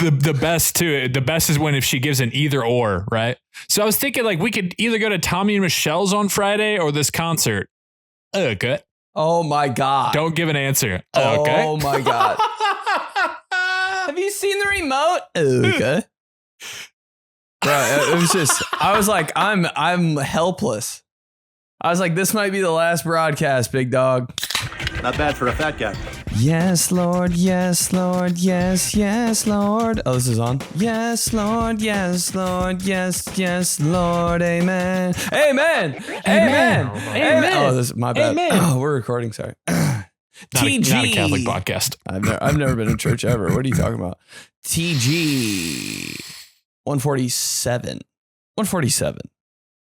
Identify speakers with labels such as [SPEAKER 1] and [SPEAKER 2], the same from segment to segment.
[SPEAKER 1] the best too. The best is when if she gives an either or, right? So I was thinking like we could either go to Tommy and Michelle's on Friday or this concert. Okay.
[SPEAKER 2] Oh my God.
[SPEAKER 1] Don't give an answer. Okay.
[SPEAKER 2] Oh my God. Have you seen the remote? Okay. Bro, it was just, I was like, I'm helpless. I was like, this might be the last broadcast, big dog.
[SPEAKER 3] Not bad for a fat guy.
[SPEAKER 2] Yes, Lord. Yes, Lord. Yes, yes, Lord. Oh, this is on. Yes, Lord. Yes, Lord. Yes, yes, Lord. Amen. Amen. Amen. Amen. Oh, this is my bad. Oh, we're recording. Sorry. TG.
[SPEAKER 1] Not a Catholic podcast.
[SPEAKER 2] I've never been in church ever. What are you talking about? TG 147. 147.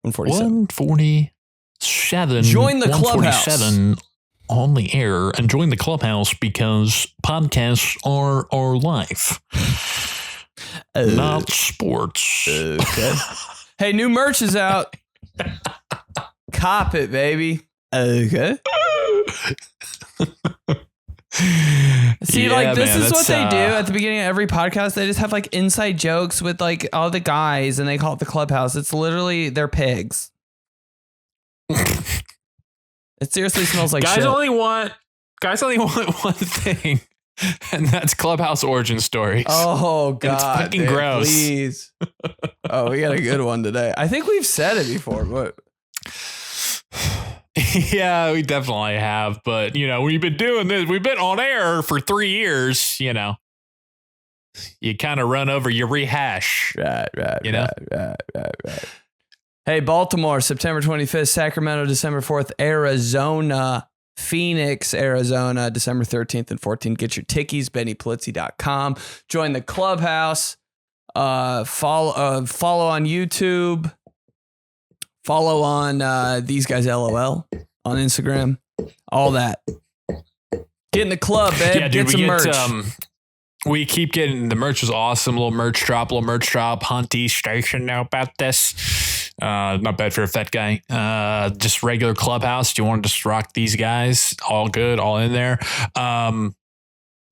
[SPEAKER 1] 147.
[SPEAKER 2] Join the Clubhouse.
[SPEAKER 1] 147 on the air and join the Clubhouse because podcasts are our life. Not sports.
[SPEAKER 2] Okay. Hey, new merch is out. Cop it, baby. Okay. See, like, this is what they do at the beginning of every podcast. They just have like inside jokes with like all the guys and they call it the Clubhouse. It's literally they're pigs. It seriously smells like
[SPEAKER 1] guys
[SPEAKER 2] shit.
[SPEAKER 1] only want one thing, and that's Clubhouse origin stories.
[SPEAKER 2] Oh God,
[SPEAKER 1] it's fucking
[SPEAKER 2] dude,
[SPEAKER 1] gross.
[SPEAKER 2] Please. Oh, we got a good one today. I think we've said it before, but
[SPEAKER 1] yeah, we definitely have. But you know, we've been doing this. We've been on air for 3 years. You know, you kind of run over, you rehash.
[SPEAKER 2] Right.
[SPEAKER 1] You know?
[SPEAKER 2] Right. Hey, Baltimore, September 25th, Sacramento, December 4th, Arizona, Phoenix, Arizona, December 13th and 14th. Get your tickies, BennyPlitzy.com. Join the Clubhouse. Follow on YouTube. Follow on These Guys LOL on Instagram. All that. Get in the club, babe.
[SPEAKER 1] Yeah, dude,
[SPEAKER 2] get some merch.
[SPEAKER 1] We keep getting the merch is awesome. Little merch drop. Hunty station now about this. Not bad for a fat guy. Just regular Clubhouse. Do you want to just rock these guys? All good, all in there.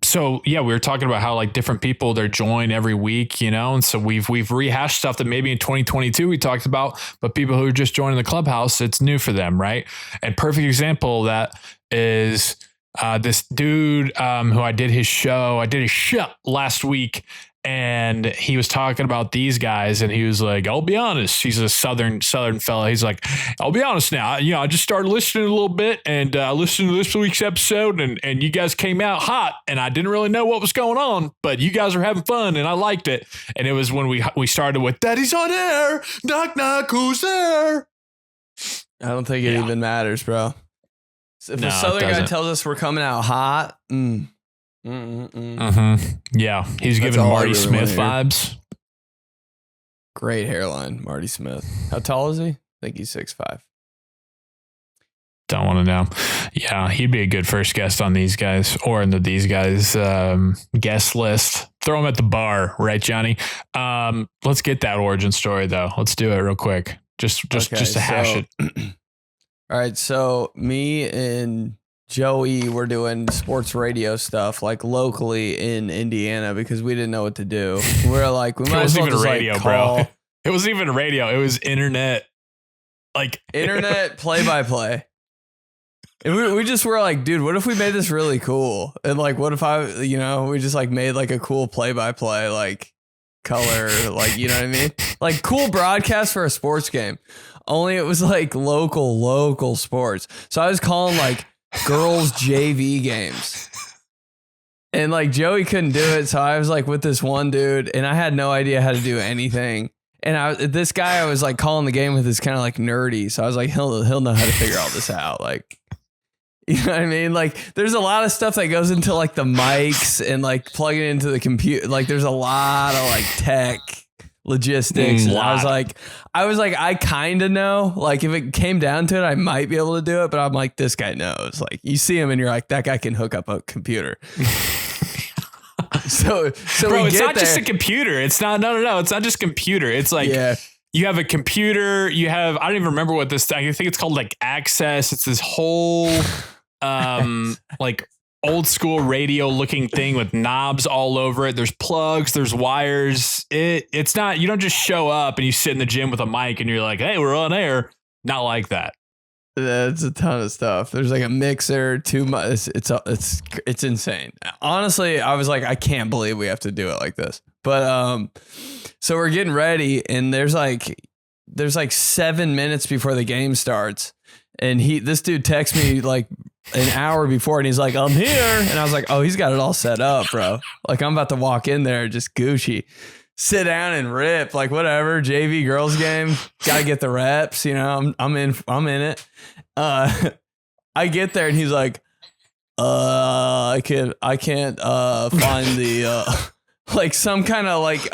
[SPEAKER 1] So yeah, we were talking about how like different people they're join every week, you know, and so we've rehashed stuff that maybe in 2022 we talked about, but people who are just joining the Clubhouse, it's new for them, right? And perfect example of that is this dude who I did his show last week. And he was talking about these guys and he was like, I'll be honest. He's a southern fella. He's like, I'll be honest now. You know, I just started listening a little bit and listened to this week's episode and you guys came out hot and I didn't really know what was going on, but you guys are having fun and I liked it. And it was when we started with Daddy's on air. Knock, knock, who's there?
[SPEAKER 2] I don't think it even matters, bro. If a southern guy tells us we're coming out hot,
[SPEAKER 1] yeah, he's giving Marty Smith vibes.
[SPEAKER 2] Great hairline, Marty Smith. How tall is he? I think he's 6'5".
[SPEAKER 1] Don't want to know. Yeah, he'd be a good first guest on these guys or in these guys guest list. Throw him at the bar, right, Johnny? Let's get that origin story though. Let's do it real quick. Just to hash it.
[SPEAKER 2] All right, so me and Joey were doing sports radio stuff like locally in Indiana because we didn't know what to do. We're like, we might as well just
[SPEAKER 1] radio,
[SPEAKER 2] like call.
[SPEAKER 1] Bro. It wasn't even radio. It was internet, like
[SPEAKER 2] internet play-by-play. And we just were like, dude, what if we made this really cool? And like, what if we just like made like a cool play-by-play, like color, like, you know what I mean? Like cool broadcast for a sports game. Only it was like local sports. So I was calling like girls JV games and like Joey couldn't do it. So I was like with this one dude and I had no idea how to do anything. And this guy I was like calling the game with is kind of like nerdy. So I was like, he'll know how to figure all this out. Like, you know what I mean? Like there's a lot of stuff that goes into like the mics and like plugging it into the computer. Like there's a lot of like tech logistics. And I was like, I kind of know, like if it came down to it, I might be able to do it, but I'm like, this guy knows. Like you see him and you're like, that guy can hook up a computer. so
[SPEAKER 1] bro, it's not
[SPEAKER 2] there.
[SPEAKER 1] just a computer. It's not, no. It's not just computer. It's like, you have a computer, I don't even remember what this, I think it's called like Access. It's this whole, like old school radio looking thing with knobs all over it. There's plugs, there's wires. It's not, you don't just show up and you sit in the gym with a mic and you're like, hey, we're on air. Not like that.
[SPEAKER 2] That's a ton of stuff. There's like a mixer, too much. It's insane. Honestly, I was like, I can't believe we have to do it like this. But so we're getting ready, and there's like 7 minutes before the game starts, and this dude texts me like an hour before, and he's like, I'm here, and I was like, oh, he's got it all set up, bro. Like I'm about to walk in there just Gucci. Sit down and rip, like whatever. JV girls game, gotta get the reps. You know, I'm in it. I get there and he's like, I can't find the like some kind of like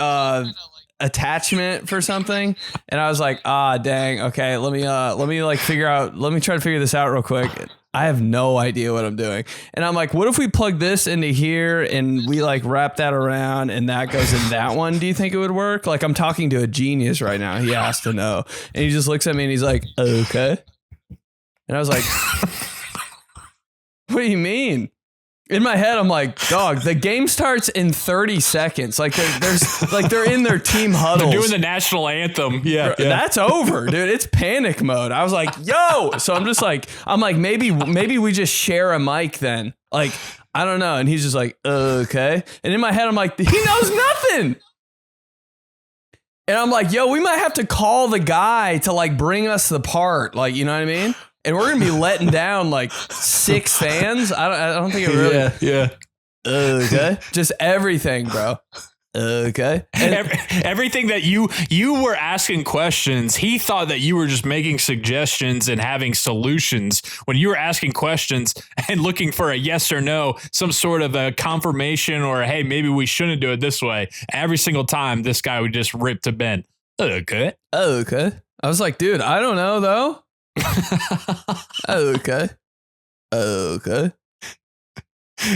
[SPEAKER 2] attachment for something. And I was like, dang, okay, let me try to figure this out real quick. I have no idea what I'm doing. And I'm like, what if we plug this into here and we like wrap that around and that goes in that one? Do you think it would work? Like I'm talking to a genius right now. He has to know. And he just looks at me and he's like, okay. And I was like, what do you mean? In my head, I'm like, dog, the game starts in 30 seconds. Like they're in their team huddles.
[SPEAKER 1] They're doing the national anthem. Yeah.
[SPEAKER 2] That's over, dude. It's panic mode. I was like, yo. So I'm like, maybe we just share a mic then. Like, I don't know. And he's just like, okay. And in my head, I'm like, he knows nothing. And I'm like, yo, we might have to call the guy to like bring us the part. Like, you know what I mean? And we're going to be letting down like 6 fans. I don't think it really.
[SPEAKER 1] Yeah.
[SPEAKER 2] Okay. Just everything, bro. Okay.
[SPEAKER 1] And everything that you were asking questions, he thought that you were just making suggestions and having solutions when you were asking questions and looking for a yes or no, some sort of a confirmation or, hey, maybe we shouldn't do it this way. Every single time this guy would just rip to Ben. Okay.
[SPEAKER 2] I was like, dude, I don't know though. Okay.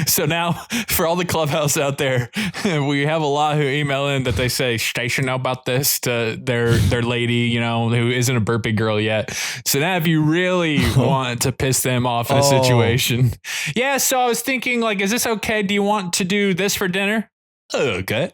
[SPEAKER 1] So now for all the Clubhouse out there, we have a lot who email in that they say station know about this to their lady, you know, who isn't a burpee girl yet. So now if you really want to piss them off in a situation. Yeah. So I was thinking like, is this okay? Do you want to do this for dinner? Okay.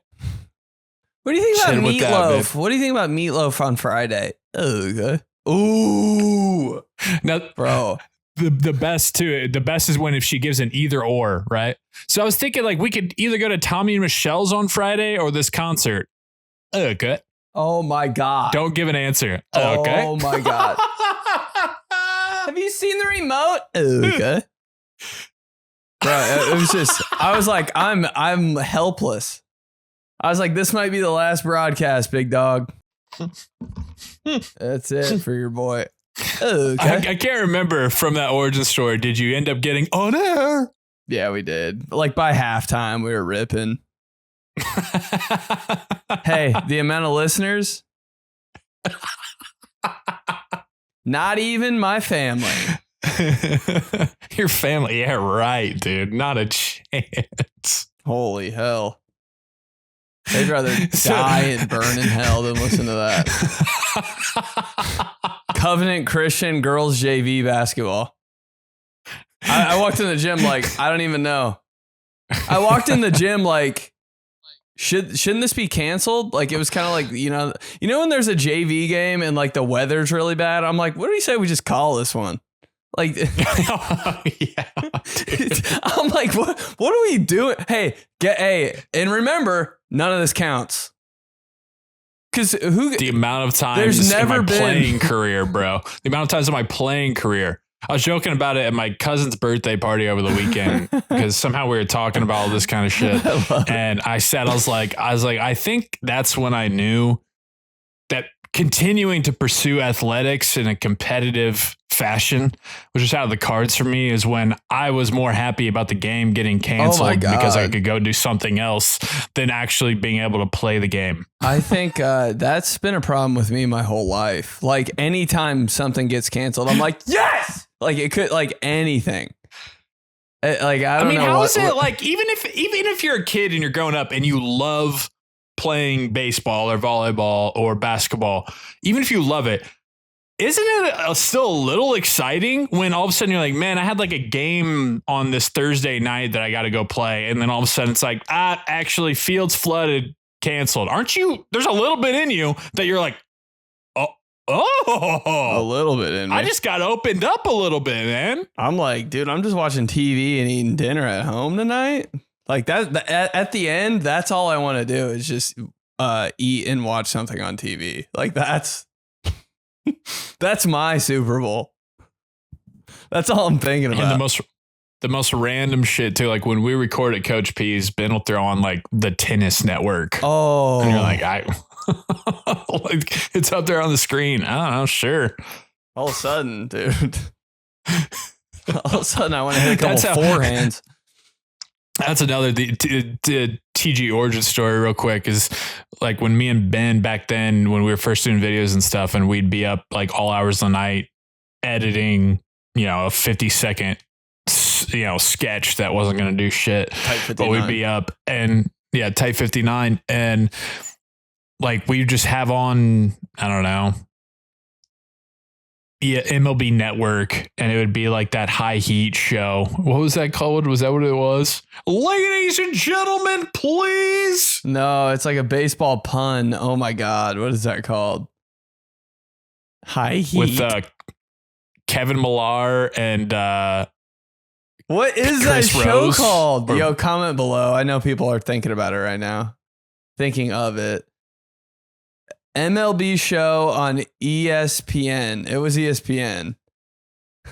[SPEAKER 2] What do you think about Meatloaf? What do you think about Meatloaf on Friday? Okay. Ooh.
[SPEAKER 1] Now,
[SPEAKER 2] bro.
[SPEAKER 1] The best too. The best is when if she gives an either or, right? So I was thinking like we could either go to Tommy and Michelle's on Friday or this concert. Okay.
[SPEAKER 2] Oh my God.
[SPEAKER 1] Don't give an answer. Okay.
[SPEAKER 2] Oh my God. Have you seen the remote? Okay. Bro, it was just, I was like, I'm helpless. I was like, this might be the last broadcast, big dog. That's it for your boy. Okay.
[SPEAKER 1] I can't remember from that origin story. Did you end up getting on air?
[SPEAKER 2] Yeah, we did. Like by halftime, we were ripping. Hey, the amount of listeners. Not even my family.
[SPEAKER 1] Your family. Yeah, right, dude. Not a chance.
[SPEAKER 2] Holy hell. They'd rather die and burn in hell than listen to that. Covenant Christian girls JV basketball. I walked in the gym like, I don't even know. I walked in the gym like, shouldn't this be canceled? Like it was kind of like, you know when there's a JV game and like the weather's really bad? I'm like, what do you say we just call this one? Like,
[SPEAKER 1] yeah,
[SPEAKER 2] I'm like, what are we doing? Hey, and remember, none of this counts. Because
[SPEAKER 1] the amount of times in my playing career, bro. The amount of times in my playing career. I was joking about it at my cousin's birthday party over the weekend because somehow we were talking about all this kind of shit. And I was like, I think that's when I knew that continuing to pursue athletics in a competitive fashion, which is out of the cards for me, is when I was more happy about the game getting canceled because I could go do something else than actually being able to play the game.
[SPEAKER 2] I think that's been a problem with me my whole life. Like anytime something gets canceled, I'm like, yes! Like it could, like anything. Like I don't know.
[SPEAKER 1] How is it like even if you're a kid and you're growing up and you love playing baseball or volleyball or basketball, even if you love it, isn't it still a little exciting when all of a sudden you're like, man, I had like a game on this Thursday night that I got to go play. And then all of a sudden it's like, actually fields flooded, canceled. Aren't you? There's a little bit in you that you're like,
[SPEAKER 2] a little bit in me.
[SPEAKER 1] I just got opened up a little bit, man.
[SPEAKER 2] I'm like, dude, I'm just watching TV and eating dinner at home tonight. Like that at the end, that's all I want to do is just eat and watch something on TV. Like that's my Super Bowl. That's all I'm thinking about.
[SPEAKER 1] And the most random shit too. Like when we record at Coach P's, Ben will throw on like the tennis network.
[SPEAKER 2] Oh,
[SPEAKER 1] and you're like, like it's up there on the screen. I don't know. Sure.
[SPEAKER 2] All of a sudden, dude. All of a sudden, I want to hit a couple forehands.
[SPEAKER 1] That's another TG origin story real quick is like when me and Ben back then, when we were first doing videos and stuff, and we'd be up like all hours of the night editing, a 50-second, sketch that wasn't going to do shit. But we'd be up and type 59. And like we just have on, I don't know. Yeah, MLB Network, and it would be like that high heat show. What was that called? Was that what it was? Ladies and gentlemen, please.
[SPEAKER 2] No, it's like a baseball pun. Oh my God. What is that called? High heat.
[SPEAKER 1] With Kevin Millar and
[SPEAKER 2] what is
[SPEAKER 1] Chris
[SPEAKER 2] that show
[SPEAKER 1] Rose?
[SPEAKER 2] called? Yo, comment below. I know people are thinking about it right now. Thinking of it. MLB show on ESPN. It was ESPN.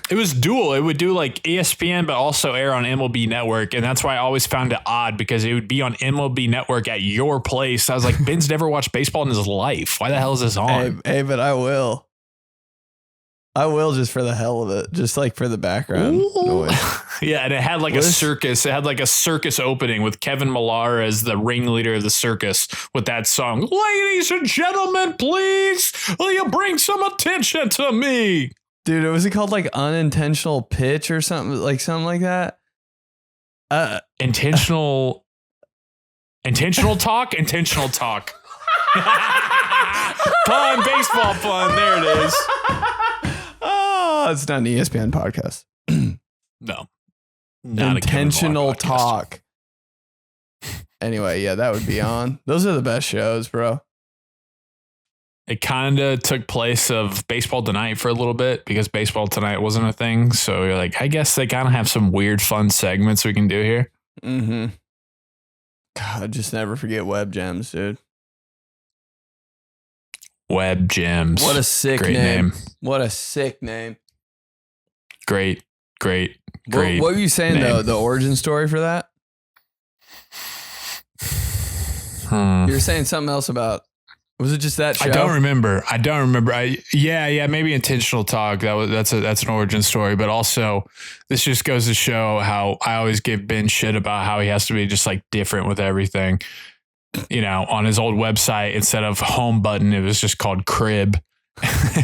[SPEAKER 1] It was dual. It would do like ESPN, but also air on MLB Network. And that's why I always found it odd because it would be on MLB Network at your place. I was like, Ben's never watched baseball in his life. Why the hell is this on?
[SPEAKER 2] Hey, but I will. I will just for the hell of it. Just like for the background noise.
[SPEAKER 1] Yeah, and it had like a circus. It had like a circus opening with Kevin Millar as the ringleader of the circus with that song. Ladies and gentlemen, please, will you bring some attention to me?
[SPEAKER 2] Dude, was it called like unintentional pitch or something like that?
[SPEAKER 1] Intentional talk. Pun, baseball pun. There it is.
[SPEAKER 2] Oh, it's not an ESPN podcast.
[SPEAKER 1] No.
[SPEAKER 2] Intentional talk. Anyway, yeah, that would be on. Those are the best shows, bro.
[SPEAKER 1] It kind of took place of Baseball Tonight for a little bit because Baseball Tonight wasn't a thing. So you're like, I guess they kind of have some weird, fun segments we can do here.
[SPEAKER 2] Mm-hmm. God, just never forget Web Gems, dude.
[SPEAKER 1] Web Gems.
[SPEAKER 2] What a sick name. What a sick name.
[SPEAKER 1] Great.
[SPEAKER 2] What were you saying, though? The origin story for that? You were saying something else about, was it just that show?
[SPEAKER 1] I don't remember. Maybe intentional talk. That's an origin story, but also this just goes to show how I always give Ben shit about how he has to be just like different with everything. On his old website, instead of home button, it was just called crib.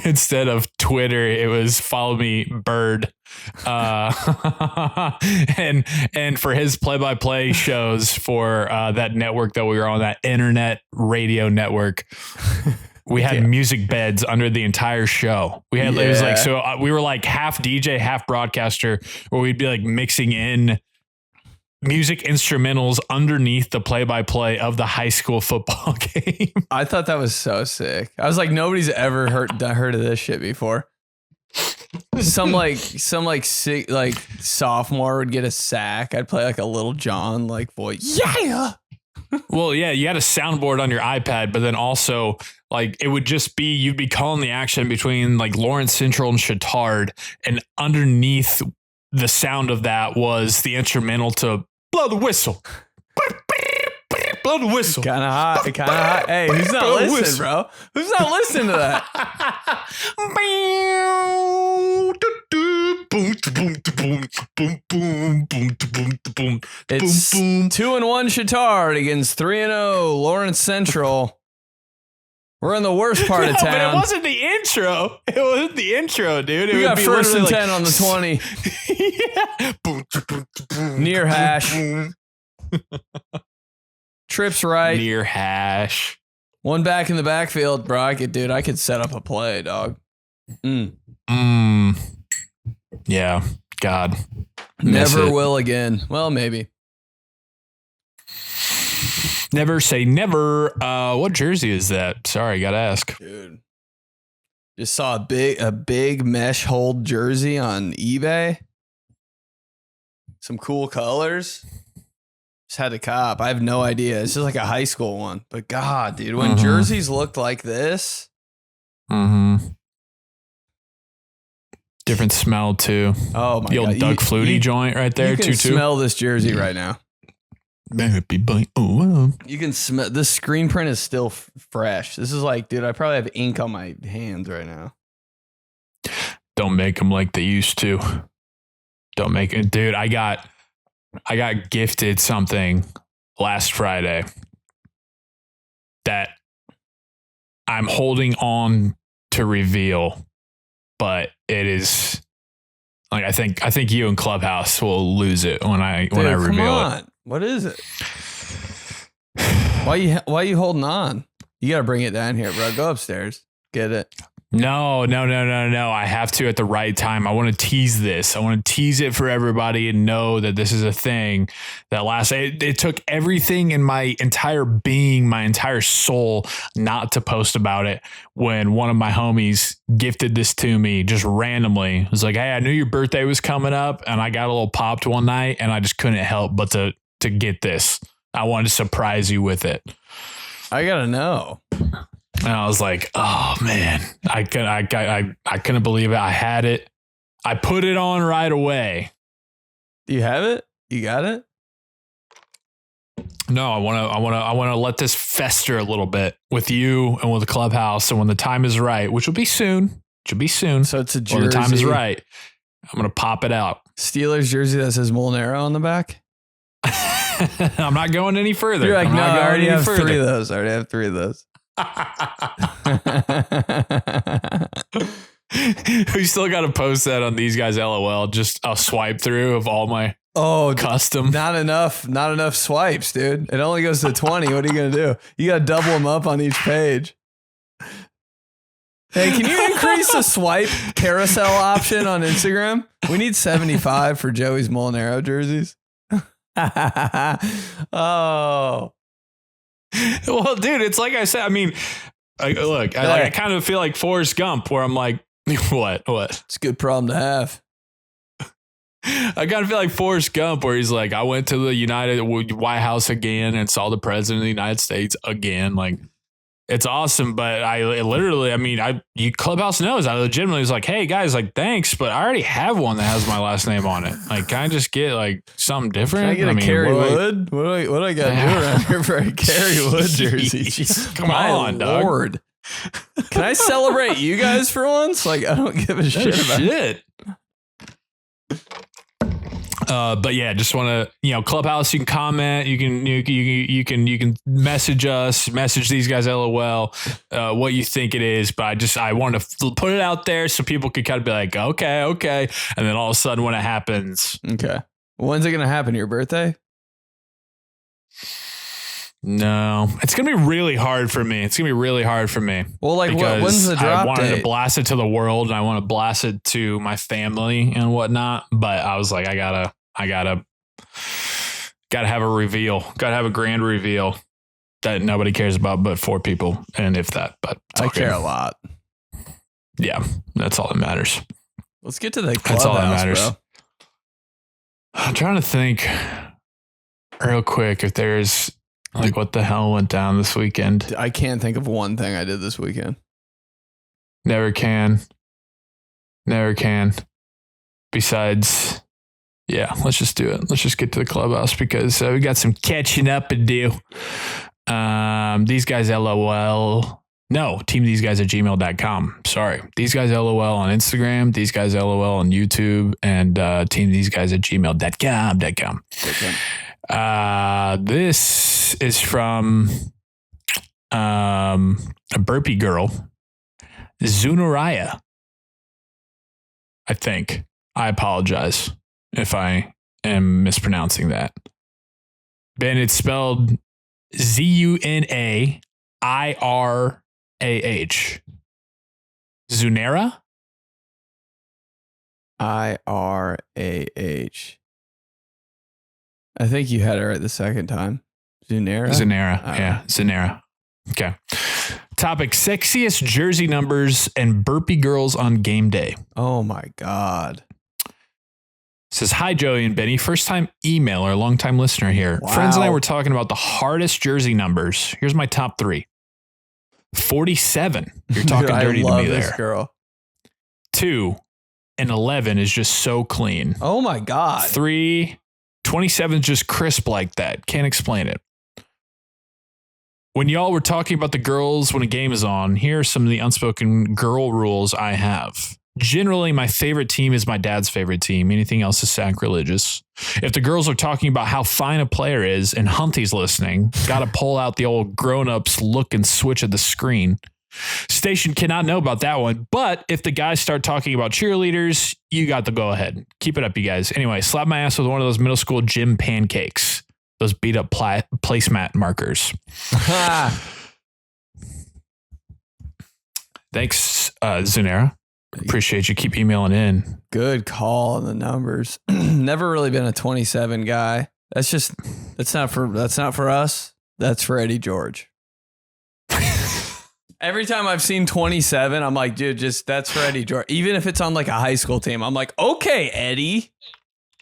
[SPEAKER 1] Instead of Twitter, it was follow me bird. And for his play-by-play shows for that network that we were on, that internet radio network, we had music beds under the entire show. We had, it was like, so we were like half DJ, half broadcaster, where we'd be like mixing in music instrumentals underneath the play-by-play of the high school football game.
[SPEAKER 2] I thought that was so sick. I was like, nobody's ever heard of this shit before. Some sick, like sophomore would get a sack. I'd play like a Little John like voice. Yeah.
[SPEAKER 1] Well, yeah, you had a soundboard on your iPad, but then also like it would just be, you'd be calling the action between like Lawrence Central and Chittard, and underneath the sound of that was the instrumental to Blow the Whistle. Blow the whistle.
[SPEAKER 2] Kind of hot. Hey, who's not listening, bro? Who's not listening to that? It's 2-1 Chittard against 3-0 Lawrence Central. We're in the worst part of town.
[SPEAKER 1] But it wasn't the intro. It wasn't the intro, dude.
[SPEAKER 2] We got first and 10 on the 20. Near hash. Trips right.
[SPEAKER 1] Near hash.
[SPEAKER 2] One back in the backfield, bro. I could set up a play, dog.
[SPEAKER 1] Yeah. God.
[SPEAKER 2] Never will again. Well, maybe.
[SPEAKER 1] Never say never. What jersey is that? Sorry, gotta ask.
[SPEAKER 2] Dude. Just saw a big mesh hold jersey on eBay. Some cool colors. Just had to cop. I have no idea. It's just like a high school one. But God, dude, when jerseys looked like this.
[SPEAKER 1] Different smell too.
[SPEAKER 2] Oh my
[SPEAKER 1] God. The old Doug Flutie joint right there.
[SPEAKER 2] You can smell this jersey right now. You can smell. This screen print is still fresh. This is like, dude, I probably have ink on my hands right now.
[SPEAKER 1] Don't make them like they used to. Don't make it, dude. I got gifted something last Friday that I'm holding on to reveal, but it is like I think you and Clubhouse will lose it when I reveal it.
[SPEAKER 2] What is it? Why you holding on? You got to bring it down here, bro. Go upstairs. Get it.
[SPEAKER 1] No. I have to at the right time. I want to tease this. I want to tease it for everybody and know that this is a thing that it took everything in my entire being, my entire soul not to post about it when one of my homies gifted this to me just randomly. It was like, hey, I knew your birthday was coming up and I got a little popped one night and I just couldn't help but to get this. I wanted to surprise you with it.
[SPEAKER 2] I got to know.
[SPEAKER 1] And I was like, oh man, I couldn't believe it. I had it. I put it on right away.
[SPEAKER 2] Do you have it? You got it?
[SPEAKER 1] No, I want to let this fester a little bit with you and with the Clubhouse. And when the time is right, which will be soon, So it's a jersey. When the time is right, I'm going to pop it out.
[SPEAKER 2] Steelers jersey that says Molinaro on the back.
[SPEAKER 1] I'm not going any further.
[SPEAKER 2] You're like, no, I already have 3 of those.
[SPEAKER 1] We still got to post that on These Guys LOL. Just a swipe through of all my custom.
[SPEAKER 2] Not enough swipes, dude. It only goes to 20. What are you gonna do? You gotta double them up on each page. Hey, can you increase the swipe carousel option on Instagram? We need 75 for Joey's Molinaro jerseys. Oh.
[SPEAKER 1] Well, dude, it's like I said. I mean, I kind of feel like Forrest Gump, where I'm like, what?
[SPEAKER 2] It's a good problem to have.
[SPEAKER 1] I kind of feel like Forrest Gump, where he's like, I went to the White House again and saw the president of the United States again. Like, it's awesome, but Clubhouse knows. I legitimately was like, hey guys, like, thanks, but I already have one that has my last name on it. Like, can I just get like something different?
[SPEAKER 2] Can I get a Kerry Wood? What do I got to do around here for a Kerry Wood jersey?
[SPEAKER 1] Come on,
[SPEAKER 2] Lord. Dog. Can I celebrate you guys for once? Like, I don't give a shit about it.
[SPEAKER 1] But yeah, just want to, Clubhouse, you can comment, you can message us, message These Guys LOL, what you think it is. But I want to put it out there so people could kind of be like, okay. And then all of a sudden when it happens.
[SPEAKER 2] Okay. When's it going to happen? Your birthday?
[SPEAKER 1] No, it's going to be really hard for me.
[SPEAKER 2] Well, like when's the drop
[SPEAKER 1] I wanted
[SPEAKER 2] date?
[SPEAKER 1] to blast it to the world and I want to blast it to my family and whatnot. But I was like, I gotta have a reveal. Gotta have a grand reveal that nobody cares about but 4 people. And if that, but
[SPEAKER 2] I care a lot.
[SPEAKER 1] Yeah, that's all that matters.
[SPEAKER 2] Let's get to the Clubhouse,
[SPEAKER 1] that's all that matters.
[SPEAKER 2] bro.
[SPEAKER 1] I'm trying to think real quick if there's like what the hell went down this weekend.
[SPEAKER 2] I can't think of one thing I did this weekend.
[SPEAKER 1] Never can. Besides, yeah, let's just do it. Let's just get to the Clubhouse because we got some catching up to do. These Guys LOL. No, teamtheseguys@gmail.com. Sorry. These Guys LOL on Instagram, These Guys LOL on YouTube, and teamtheseguys@gmail.com. This is from a burpee girl, Zunaraya. I think. I apologize if I am mispronouncing that. Ben, it's spelled ZunaiRah. Zunera?
[SPEAKER 2] Irah. I think you had it right the second time.
[SPEAKER 1] Zanera. Yeah, Zanera. Okay. Topic: sexiest jersey numbers and burpee girls on game day.
[SPEAKER 2] Oh my God.
[SPEAKER 1] Says, hi, Joey and Benny. First time emailer, long time listener here.
[SPEAKER 2] Wow.
[SPEAKER 1] Friends and I were talking about the hardest jersey numbers. Here's my top 3. 47. You're talking
[SPEAKER 2] Dude,
[SPEAKER 1] dirty
[SPEAKER 2] I love
[SPEAKER 1] to me
[SPEAKER 2] this
[SPEAKER 1] there.
[SPEAKER 2] Girl.
[SPEAKER 1] 2 and 11 is just so clean.
[SPEAKER 2] Oh my God.
[SPEAKER 1] 3, 27 is just crisp like that. Can't explain it. When y'all were talking about the girls when a game is on, here are some of the unspoken girl rules I have. Generally, my favorite team is my dad's favorite team. Anything else is sacrilegious. If the girls are talking about how fine a player is and Hunty's listening, got to pull out the old grown-ups look and switch at the screen. Station cannot know about that one, but if the guys start talking about cheerleaders, you got to go ahead. Keep it up, you guys. Anyway, slap my ass with one of those middle school gym pancakes. Those beat up placemat markers. Thanks, Zunera. Appreciate you. Keep emailing in.
[SPEAKER 2] Good call on the numbers. Never really been a 27 guy. That's not for us. That's for Eddie George. Every time I've seen 27, I'm like, dude, that's for Eddie George. Even if it's on like a high school team, I'm like, okay, Eddie.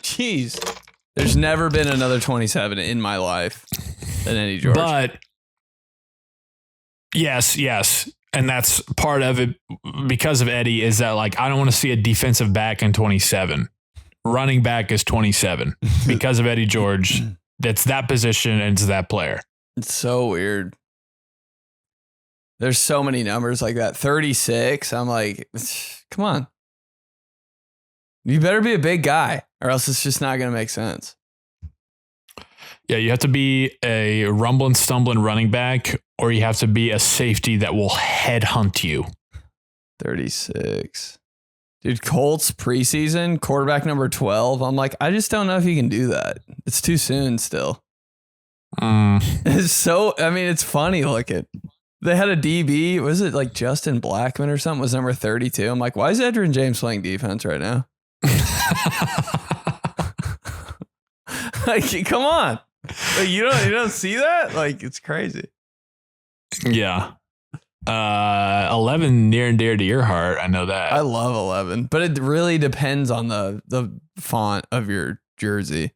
[SPEAKER 2] Jeez. There's never been another 27 in my life than Eddie George.
[SPEAKER 1] But yes. And that's part of it because of Eddie is that like, I don't want to see a defensive back in 27. Running back is 27 because of Eddie George. That's that position and it's that player.
[SPEAKER 2] It's so weird. There's so many numbers like that. 36. I'm like, come on. You better be a big guy or else it's just not going to make sense.
[SPEAKER 1] Yeah, you have to be a rumbling, stumbling running back, or you have to be a safety that will headhunt you.
[SPEAKER 2] 36. Dude, Colts preseason, quarterback number 12. I'm like, I just don't know if you can do that. It's too soon still. It's funny looking. They had a DB. Was it like Justin Blackman or something? Was number 32. I'm like, why is Atrium James playing defense right now? Like, come on. Like, you don't see that? Like, it's crazy.
[SPEAKER 1] Yeah. 11 near and dear to your heart. I know that.
[SPEAKER 2] I love 11, but it really depends on the font of your jersey.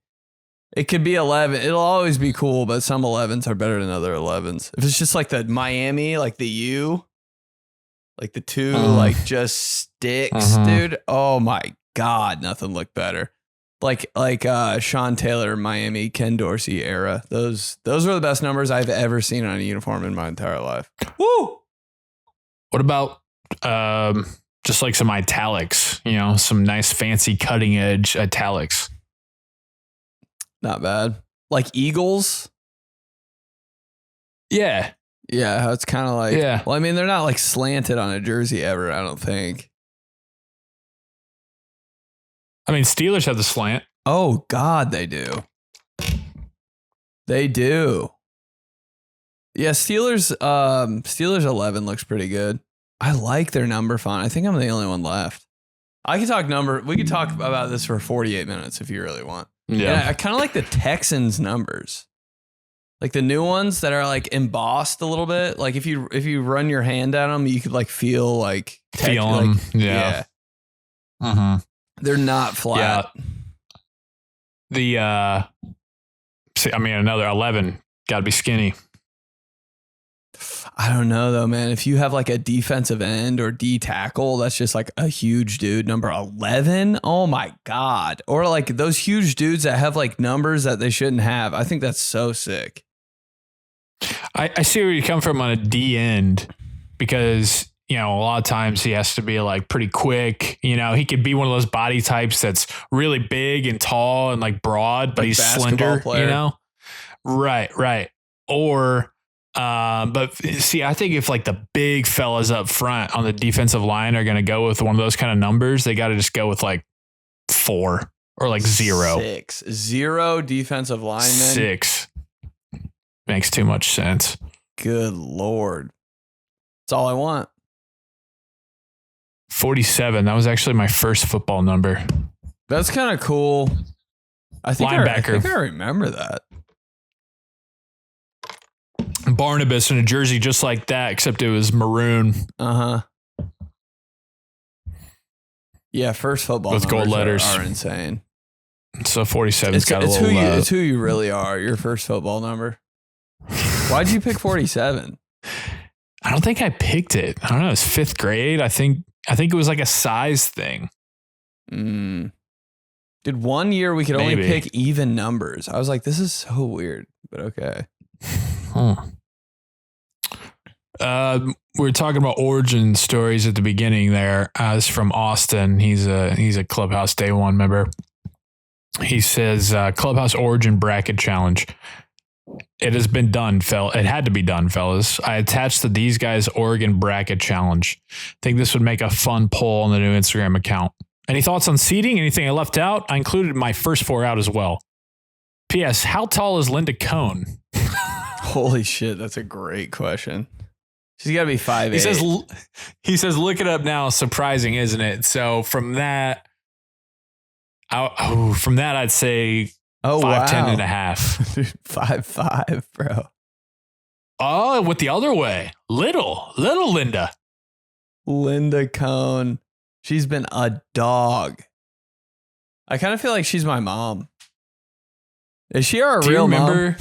[SPEAKER 2] It could be 11. It'll always be cool, but some 11s are better than other 11s. If it's just like the Miami, like the U, like the 2, like just sticks, dude. Oh my God, nothing looked better. Like Sean Taylor, Miami, Ken Dorsey era. Those were the best numbers I've ever seen on a uniform in my entire life. Woo!
[SPEAKER 1] What about just like some italics? You know, some nice fancy cutting edge italics.
[SPEAKER 2] Not bad. Like Eagles.
[SPEAKER 1] Yeah.
[SPEAKER 2] Yeah, it's kind of like.
[SPEAKER 1] Yeah.
[SPEAKER 2] Well, I mean, they're not like slanted on a jersey ever. I don't think.
[SPEAKER 1] I mean, Steelers have the slant.
[SPEAKER 2] Oh God, they do. They do. Yeah, Steelers 11 looks pretty good. I like their number font. I think I'm the only one left. We could talk about this for 48 minutes if you really want.
[SPEAKER 1] Yeah.
[SPEAKER 2] And I kind of like the Texans numbers. Like the new ones that are like embossed a little bit. Like if you run your hand at them, you could like feel like
[SPEAKER 1] them. Yeah. Mm-hmm.
[SPEAKER 2] They're not flat.
[SPEAKER 1] Yeah. Another 11 got to be skinny.
[SPEAKER 2] I don't know though, man. If you have like a defensive end or D tackle, that's just like a huge dude. Number 11. Oh my God. Or like those huge dudes that have like numbers that they shouldn't have. I think that's so sick.
[SPEAKER 1] I see where you come from on a D end because, you know, a lot of times he has to be like pretty quick. You know, he could be one of those body types that's really big and tall and like broad, but
[SPEAKER 2] like
[SPEAKER 1] he's slender,
[SPEAKER 2] player.
[SPEAKER 1] You know? Right. Or, but see, I think if like the big fellas up front on the defensive line are going to go with one of those kind of numbers, they got to just go with like 4 or like 0.
[SPEAKER 2] 6. 0 defensive linemen.
[SPEAKER 1] 6. Makes too much sense.
[SPEAKER 2] Good Lord. That's all I want.
[SPEAKER 1] 47. That was actually my first football number.
[SPEAKER 2] That's kind of cool. I think
[SPEAKER 1] Linebacker.
[SPEAKER 2] I think I remember that.
[SPEAKER 1] Barnabas in a jersey just like that, except it was maroon.
[SPEAKER 2] Yeah, first football
[SPEAKER 1] with gold letters
[SPEAKER 2] are insane.
[SPEAKER 1] So 47's got a little...
[SPEAKER 2] It's who you really are, your first football number. Why'd you pick 47?
[SPEAKER 1] I don't think I picked it. I don't know. It's 5th grade. I think it was like a size thing.
[SPEAKER 2] Did one year we could only pick even numbers? I was like, this is so weird, but okay.
[SPEAKER 1] We were talking about origin stories at the beginning there. This is from Austin. He's a Clubhouse Day One member. He says, Clubhouse Origin Bracket Challenge. It has been done, It had to be done, fellas. I attached to these guys' Oregon Bracket Challenge. Think this would make a fun poll on the new Instagram account. Any thoughts on seeding? Anything I left out? I included my first 4 out as well. P.S. How tall is Linda Cohn?
[SPEAKER 2] Holy shit, that's a great question. She's got to be 5'8".
[SPEAKER 1] He says, look it up now. Surprising, isn't it? So from that, I'd say 5'10" and a half.
[SPEAKER 2] 5'5", bro.
[SPEAKER 1] Oh, with the other way. Little Linda.
[SPEAKER 2] Linda Cohn. She's been a dog. I kind of feel like she's my mom. Is she our real mom?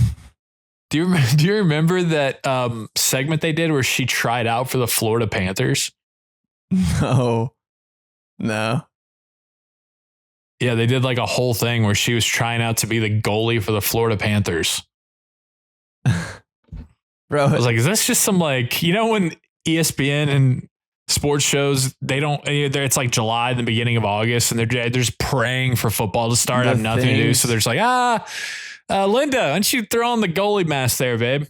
[SPEAKER 1] Do you remember that segment they did where she tried out for the Florida Panthers?
[SPEAKER 2] No.
[SPEAKER 1] Yeah, they did like a whole thing where she was trying out to be the goalie for the Florida Panthers.
[SPEAKER 2] Bro,
[SPEAKER 1] I was like, is this just some like, when ESPN and sports shows, it's like July, the beginning of August, and they're just praying for football to start, have nothing to do. So they're just like, Linda, why don't you throw on the goalie mask there, babe?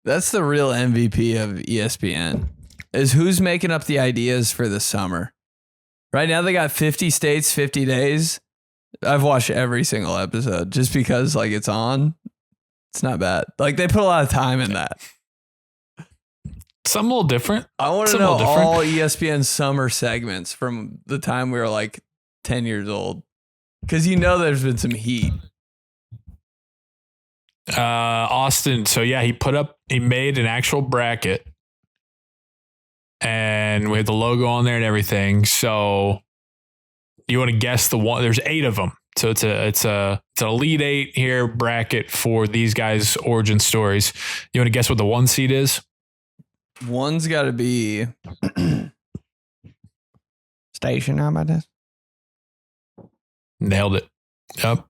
[SPEAKER 2] That's the real MVP of ESPN, is who's making up the ideas for the summer. Right now they got 50 states, 50 days. I've watched every single episode just because like it's on. It's not bad. Like they put a lot of time in that.
[SPEAKER 1] Something a little different.
[SPEAKER 2] I want to know all ESPN summer segments from the time we were like 10 years old. Because there's been some heat.
[SPEAKER 1] Austin. So yeah, he made an actual bracket and we had the logo on there and everything. So you want to guess the one? There's 8 of them. So it's an Elite 8 here bracket for these guys' origin stories. You want to guess what the 1 seed is?
[SPEAKER 2] One's got to be station. How about this?
[SPEAKER 1] Nailed it. Yep.